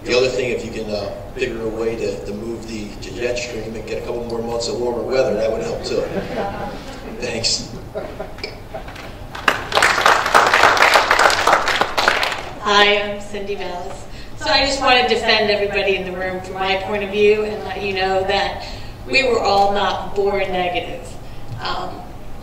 The other thing, if you can figure a way to move the jet stream and get a couple more months of warmer weather, that would help too. Thanks. Hi, I'm Cindy Bellis. So I just want to defend everybody in the room from my point of view and let you know that we were all not born negative.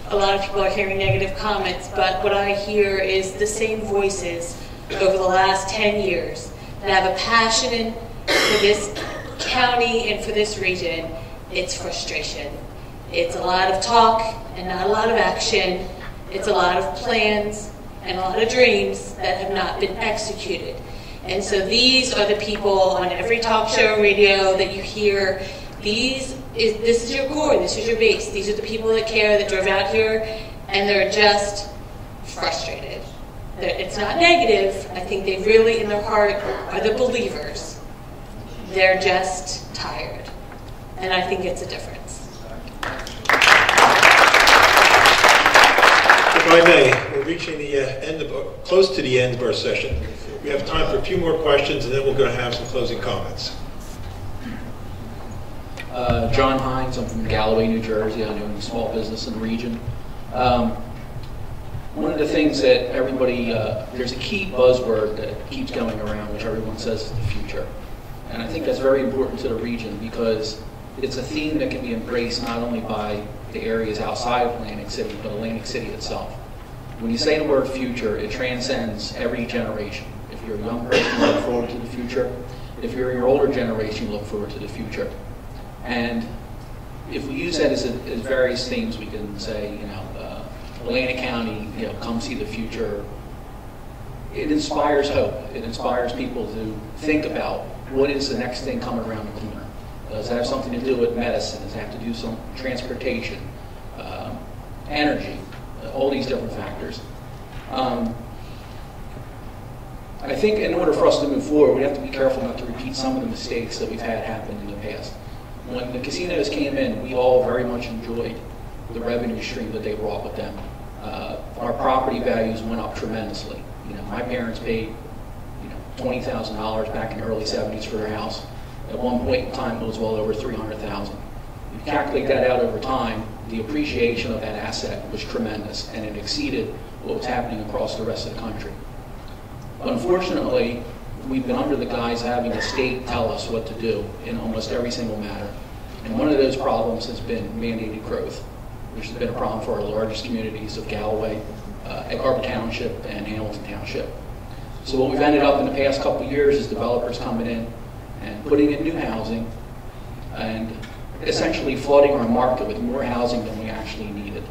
A lot of people are hearing negative comments, but what I hear is the same voices over the last 10 years that have a passion for this county and for this region. It's frustration. It's a lot of talk and not a lot of action. It's a lot of plans and a lot of dreams that have not been executed. And so these are the people on every talk show and radio that you hear. This is your core, this is your base. These are the people that care, that drove out here, and they're just frustrated. It's not negative. I think they really, in their heart, are the believers. They're just tired. And I think it's a difference. If I may, we're reaching the close to the end of our session. We have time for a few more questions, and then we're going to have some closing comments. John Hines, I'm from Galloway, New Jersey. I own a small business in the region. One of the things that everybody, there's a key buzzword that keeps going around, which everyone says is the future. And I think that's very important to the region because it's a theme that can be embraced not only by the areas outside of Atlantic City, but Atlantic City itself. When you say the word future, it transcends every generation. If you're a young person, you look forward to the future. If you're in your older generation, you look forward to the future. And if we use that as various themes, we can say, Atlantic County, come see the future. It inspires hope. It inspires people to think about what is the next thing coming around the corner. Does it have something to do with medicine? Does it have to do with some transportation, energy, all these different factors? I think in order for us to move forward, we have to be careful not to repeat some of the mistakes that we've had happen in the past. When the casinos came in, we all very much enjoyed the revenue stream that they brought with them. Our property values went up tremendously. My parents paid $20,000 back in the early 70s for their house. At one point in time, it was well over $300,000. If you calculate that out over time, the appreciation of that asset was tremendous, and it exceeded what was happening across the rest of the country. Unfortunately, we've been under the guise of having the state tell us what to do in almost every single matter. And one of those problems has been mandated growth, which has been a problem for our largest communities of Galloway, Egg Harbor Township, and Hamilton Township. So what we've ended up in the past couple of years is developers coming in and putting in new housing and essentially flooding our market with more housing than we actually needed.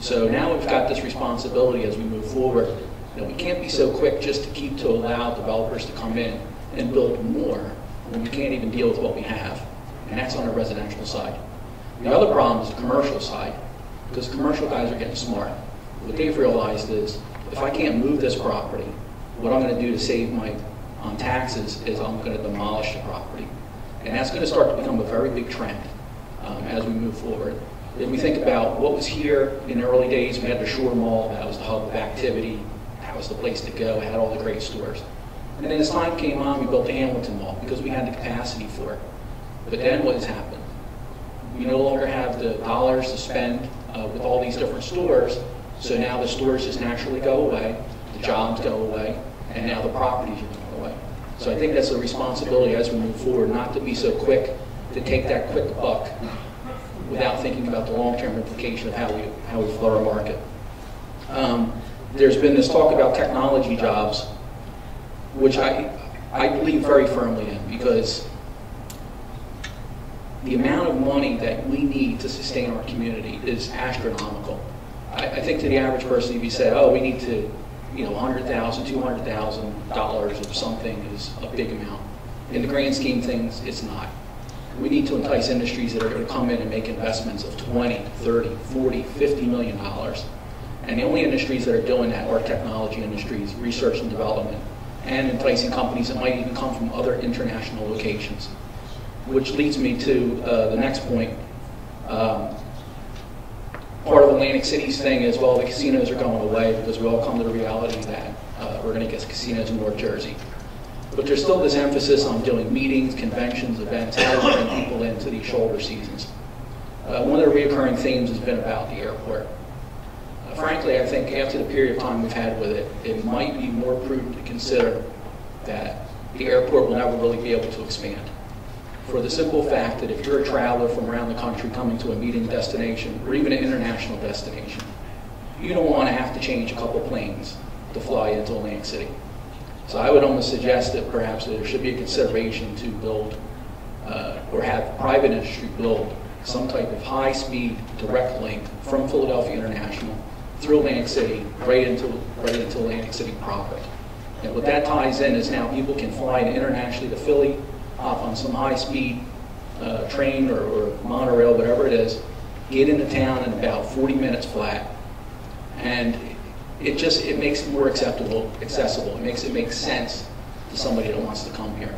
So now we've got this responsibility as we move forward. We can't be so quick just to allow developers to come in and build more when we can't even deal with what we have. And that's on the residential side. The other problem is the commercial side, because commercial guys are getting smart. What they've realized is, if I can't move this property, what I'm going to do to save on taxes is I'm going to demolish the property. And that's going to start to become a very big trend as we move forward. If we think about what was here in the early days, we had the Shore Mall, that was the hub of activity, that was the place to go, it had all the great stores. And then as time came on, we built the Hamilton Mall because we had the capacity for it. But then what has happened? We no longer have the dollars to spend with all these different stores, So now the stores just naturally go away, the jobs go away, and now the properties are going away. So I think that's a responsibility as we move forward, not to be so quick to take that quick buck without thinking about the long-term implication of how we flow our market. There's been this talk about technology jobs, which I believe very firmly in, because the amount of money that we need to sustain our community is astronomical. I think to the average person, if you say, oh, we need to, $100,000, $200,000 of something is a big amount. In the grand scheme of things, it's not. We need to entice industries that are going to come in and make investments of 20, 30, 40, $50 million. And the only industries that are doing that are technology industries, research and development, and enticing companies that might even come from other international locations. Which leads me to the next point. Part of Atlantic City's thing is, well, the casinos are going away because we all come to the reality that we're going to get casinos in North Jersey. But there's still this emphasis on doing meetings, conventions, events, how to bring people into these shoulder seasons. One of the recurring themes has been about the airport. Frankly, I think after the period of time we've had with it, it might be more prudent to consider that the airport will never really be able to expand. For the simple fact that if you're a traveler from around the country coming to a meeting destination, or even an international destination, you don't want to have to change a couple planes to fly into Atlantic City. So I would almost suggest that perhaps there should be a consideration to build, or have private industry build, some type of high-speed direct link from Philadelphia International through Atlantic City right into Atlantic City proper. And what that ties in is now people can fly internationally to Philly, hop on some high-speed train or monorail, whatever it is, get into town in about 40 minutes flat, and it makes it more accessible. It makes it make sense to somebody that wants to come here.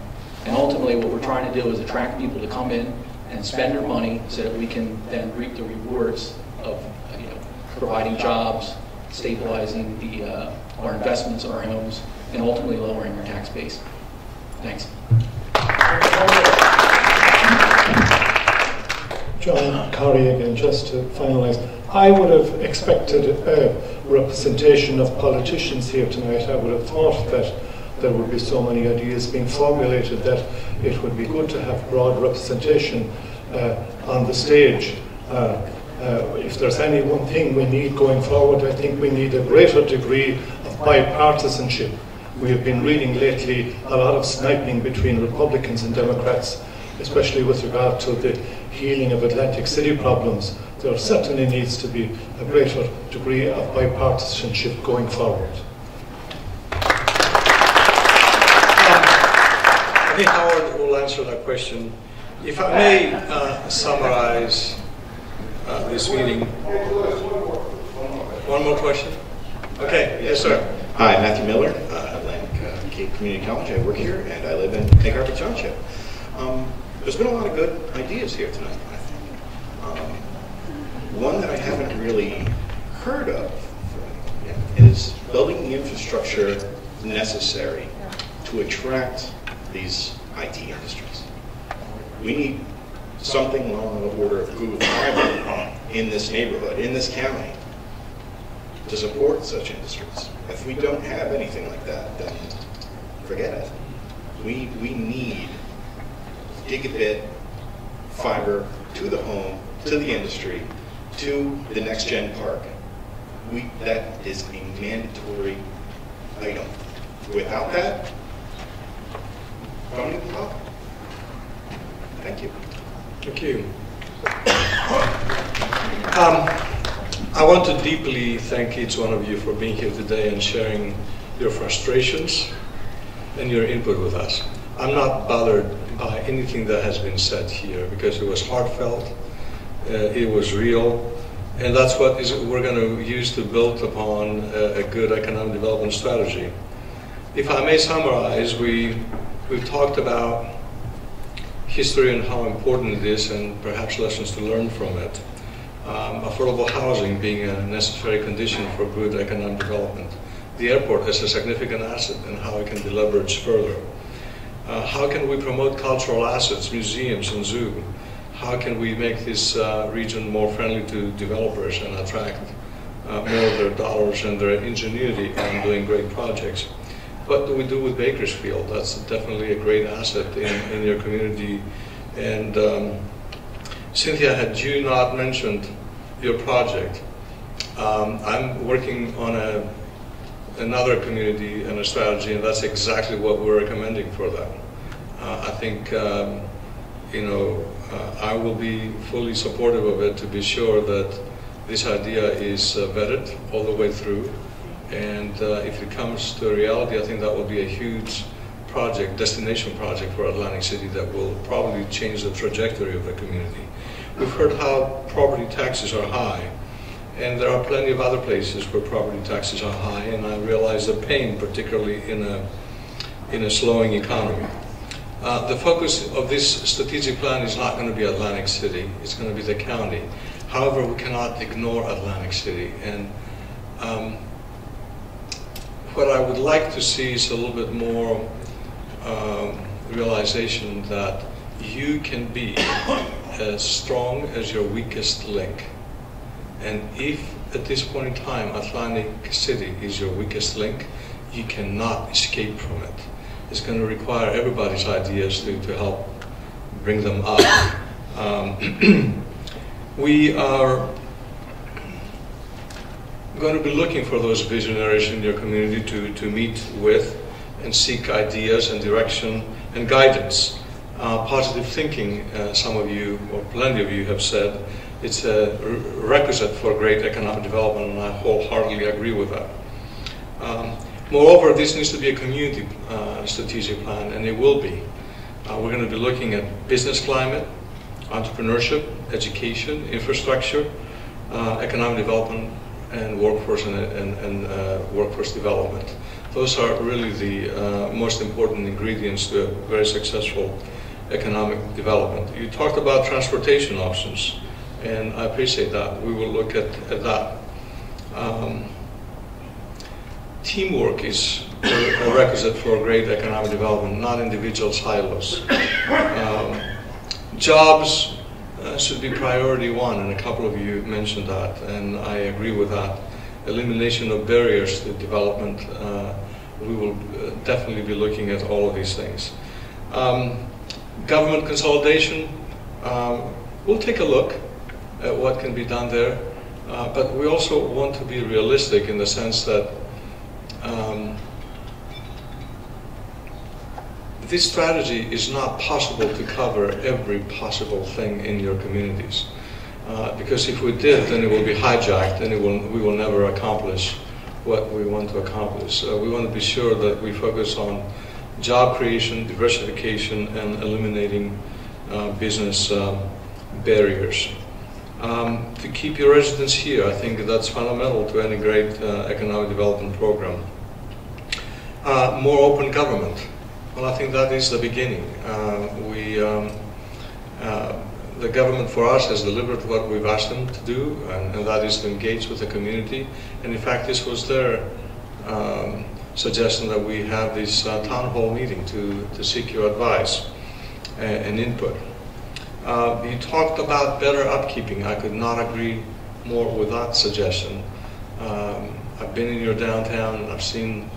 And ultimately, what we're trying to do is attract people to come in and spend their money so that we can then reap the rewards of providing jobs, stabilizing our investments in our homes, and ultimately lowering our tax base. Thanks. John Corrie again, just to finalise. I would have expected representation of politicians here tonight. I would have thought that there would be so many ideas being formulated that it would be good to have broad representation on the stage. If there's any one thing we need going forward, I think we need a greater degree of bipartisanship. We have been reading lately a lot of sniping between Republicans and Democrats, especially with regard to the healing of Atlantic City problems. There certainly needs to be a greater degree of bipartisanship going forward. I think Howard will answer that question. If I may summarize this meeting. One more question? Okay, yes, sir. Hi, Matthew Miller, Atlantic Cape Community College. I work here, and I live in Egg Harbor Township. There's been a lot of good ideas here tonight, I think. One that I haven't really heard of yet is building the infrastructure necessary to attract these IT industries. We need something along the order of Google Fiber in this neighborhood, in this county, to support such industries. If we don't have anything like that, then forget it. We need gigabit fiber to the home, to the industry, to the next gen park. That is a mandatory item. Without that, don't even talk. Thank you. Thank you. I want to deeply thank each one of you for being here today and sharing your frustrations and your input with us. I'm not bothered by anything that has been said here because it was heartfelt, it was real, and that's what we're going to use to build upon a good economic development strategy. If I may summarize, we've talked about history and how important it is and perhaps lessons to learn from it. Affordable housing being a necessary condition for good economic development. The airport is a significant asset and how it can be leveraged further. How can we promote cultural assets, museums and zoo? How can we make this region more friendly to developers and attract more of their dollars and their ingenuity on doing great projects. What do we do with Bakersfield? That's definitely a great asset in your community. And Cynthia, had you not mentioned your project, I'm working on another community and a strategy, and that's exactly what we're recommending for that. I think, I will be fully supportive of it to be sure that this idea is vetted all the way through. And if it comes to a reality, I think that will be a huge project, destination project for Atlantic City that will probably change the trajectory of the community. We've heard how property taxes are high, and there are plenty of other places where property taxes are high, and I realize the pain, particularly in a slowing economy. The focus of this strategic plan is not going to be Atlantic City, it's going to be the county. However, we cannot ignore Atlantic City, and what I would like to see is a little bit more realization that you can be as strong as your weakest link. And if at this point in time Atlantic City is your weakest link, you cannot escape from it. It's going to require everybody's ideas to help bring them up. We are going to be looking for those visionaries in your community to meet with and seek ideas and direction and guidance. Positive thinking, some of you, or plenty of you have said, it's a requisite for great economic development, and I wholeheartedly agree with that. Moreover, this needs to be a community strategic plan, and it will be. We're going to be looking at business climate, entrepreneurship, education, infrastructure, economic development, and workforce and workforce development. Those are really the most important ingredients to a very successful economic development. You talked about transportation options, and I appreciate that. We will look at that. Teamwork is a requisite for great economic development, not individual silos. Jobs should be priority one, and a couple of you mentioned that, and I agree with that. Elimination of barriers to development, we will definitely be looking at all of these things. Government consolidation, we'll take a look at what can be done there, but we also want to be realistic in the sense that this strategy is not possible to cover every possible thing in your communities. Because if we did, then it will be hijacked and we will never accomplish what we want to accomplish. We want to be sure that we focus on job creation, diversification, and eliminating business barriers. To keep your residents here, I think that's fundamental to any great economic development program. More open government. Well, I think that is the beginning. The government for us has delivered what we've asked them to do, and that is to engage with the community. And in fact, this was their suggestion that we have this town hall meeting to seek your advice and input. You talked about better upkeeping. I could not agree more with that suggestion. I've been in your downtown and I've seen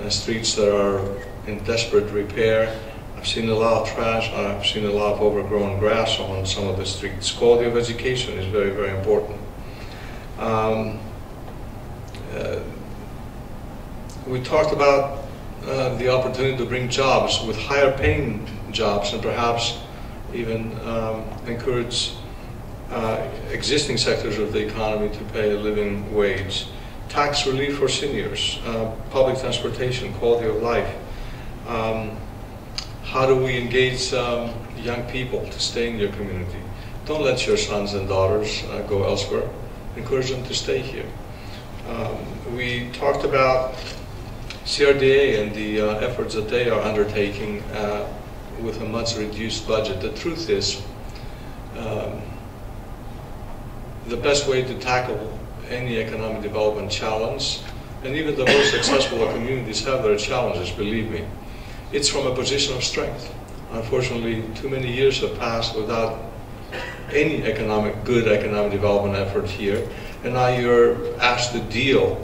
streets that are in desperate repair. I've seen a lot of trash. I've seen a lot of overgrown grass on some of the streets. Quality of education is very, very important. We talked about the opportunity to bring jobs with higher paying jobs and perhaps even encourage existing sectors of the economy to pay a living wage. Tax relief for seniors, public transportation, quality of life. How do we engage young people to stay in your community? Don't let your sons and daughters go elsewhere. Encourage them to stay here. We talked about CRDA and the efforts that they are undertaking with a much reduced budget. The truth is, the best way to tackle any economic development challenge, and even the most successful communities have their challenges, believe me, it's from a position of strength. Unfortunately, too many years have passed without any good economic development effort here, and now you're asked to deal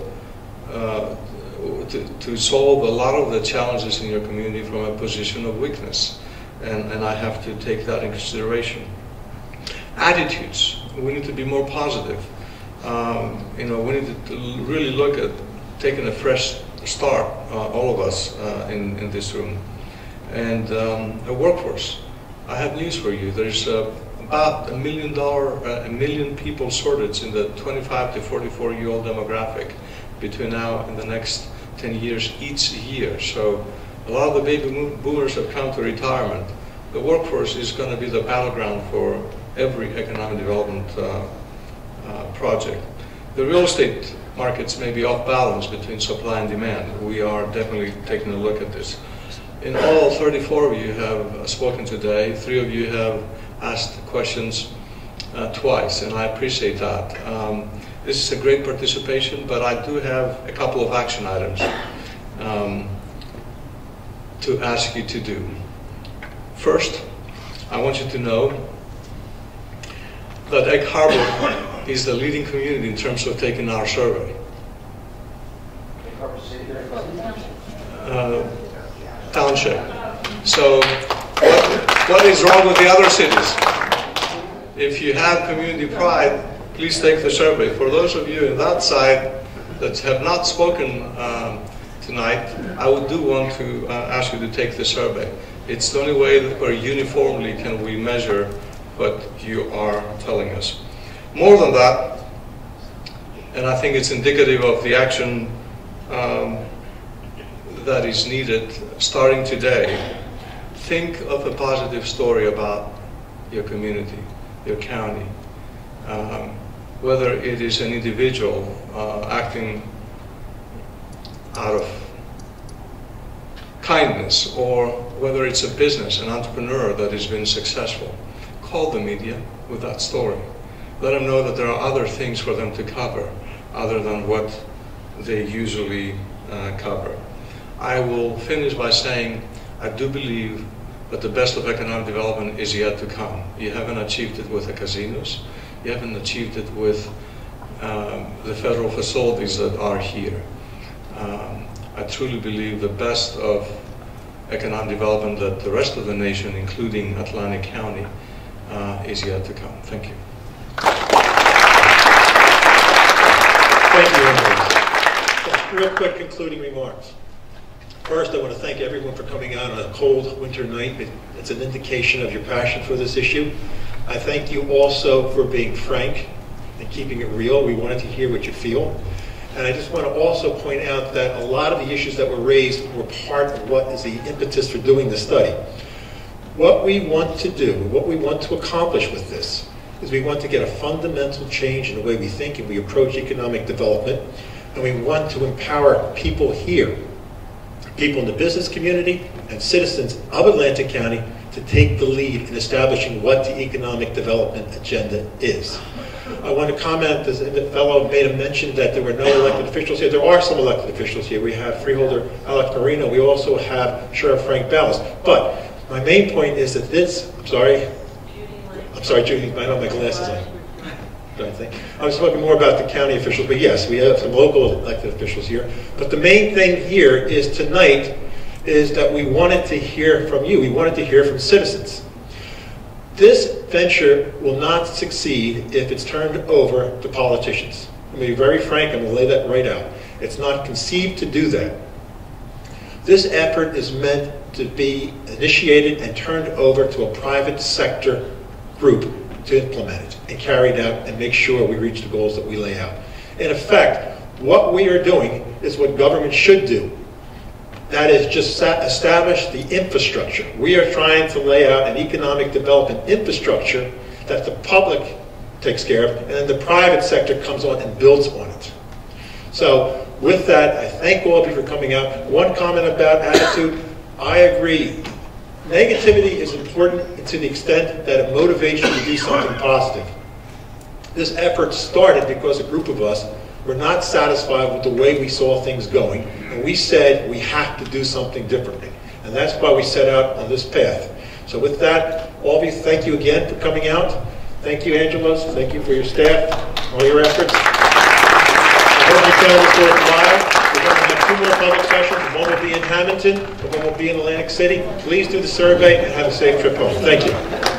to solve a lot of the challenges in your community from a position of weakness, and I have to take that in consideration. Attitudes, we need to be more positive. We need to really look at taking a fresh start, all of us in this room. And a workforce. I have news for you. There's about $1 million people shortage in the 25 to 44-year-old demographic between now and the next 10 years each year. So a lot of the baby boomers have come to retirement. The workforce is going to be the battleground for every economic development project. The real estate markets may be off balance between supply and demand. We are definitely taking a look at this. In all, 34 of you have spoken today. 3 of you have asked questions twice, and I appreciate that. This is a great participation, but I do have a couple of action items to ask you to do. First, I want you to know that Egg Harbor is the leading community in terms of taking our survey. Township. So what is wrong with the other cities? If you have community pride, please take the survey. For those of you on that side that have not spoken tonight, I do want to ask you to take the survey. It's the only way that where uniformly can we measure what you are telling us. More than that, and I think it's indicative of the action that is needed starting today, think of a positive story about your community, your county. Whether it is an individual acting out of kindness, or whether it's a business, an entrepreneur that has been successful. Call the media with that story. Let them know that there are other things for them to cover other than what they usually cover. I will finish by saying I do believe that the best of economic development is yet to come. You haven't achieved it with the casinos. You haven't achieved it with the federal facilities that are here. I truly believe the best of economic development that the rest of the nation, including Atlantic County, is yet to come. Thank you. Thank you, Andrew. Real quick concluding remarks. First, I want to thank everyone for coming out on a cold winter night. It's an indication of your passion for this issue. I thank you also for being frank and keeping it real. We wanted to hear what you feel. And I just want to also point out that a lot of the issues that were raised were part of what is the impetus for doing the study. What we want to do, what we want to accomplish with this, is we want to get a fundamental change in the way we think and we approach economic development. And we want to empower people here, people in the business community and citizens of Atlantic County to take the lead in establishing what the economic development agenda is. I want to comment, as the fellow made a mention that there were no elected officials here. There are some elected officials here. We have Freeholder Alec Marino. We also have Sheriff Frank Ballas. But my main point is that this, I'm sorry, Judy, I don't have my glasses on. I was talking more about the county officials, but yes, we have some local elected officials here. But the main thing here is tonight is that we wanted to hear from you. We wanted to hear from citizens. This venture will not succeed if it's turned over to politicians. I'm going to be very frank, I'm going to lay that right out. It's not conceived to do that. This effort is meant to be initiated and turned over to a private sector group to implement it and carry it out and make sure we reach the goals that we lay out. In effect, what we are doing is what government should do. That is just establish the infrastructure. We are trying to lay out an economic development infrastructure that the public takes care of, and then the private sector comes on and builds on it. So with that, I thank all of you for coming out. One comment about attitude, I agree. Negativity is important to the extent that it motivates you to do something positive. This effort started because a group of us were not satisfied with the way we saw things going, and we said we have to do something differently. And that's why we set out on this path. So with that, all of you, thank you again for coming out. Thank you, Angelos. Thank you for your staff. all your efforts. I hope you found this worthwhile. We're going to have 2 more public sessions. One will be in Hamilton, and one will be in Atlantic City. Please do the survey and have a safe trip home. Thank you.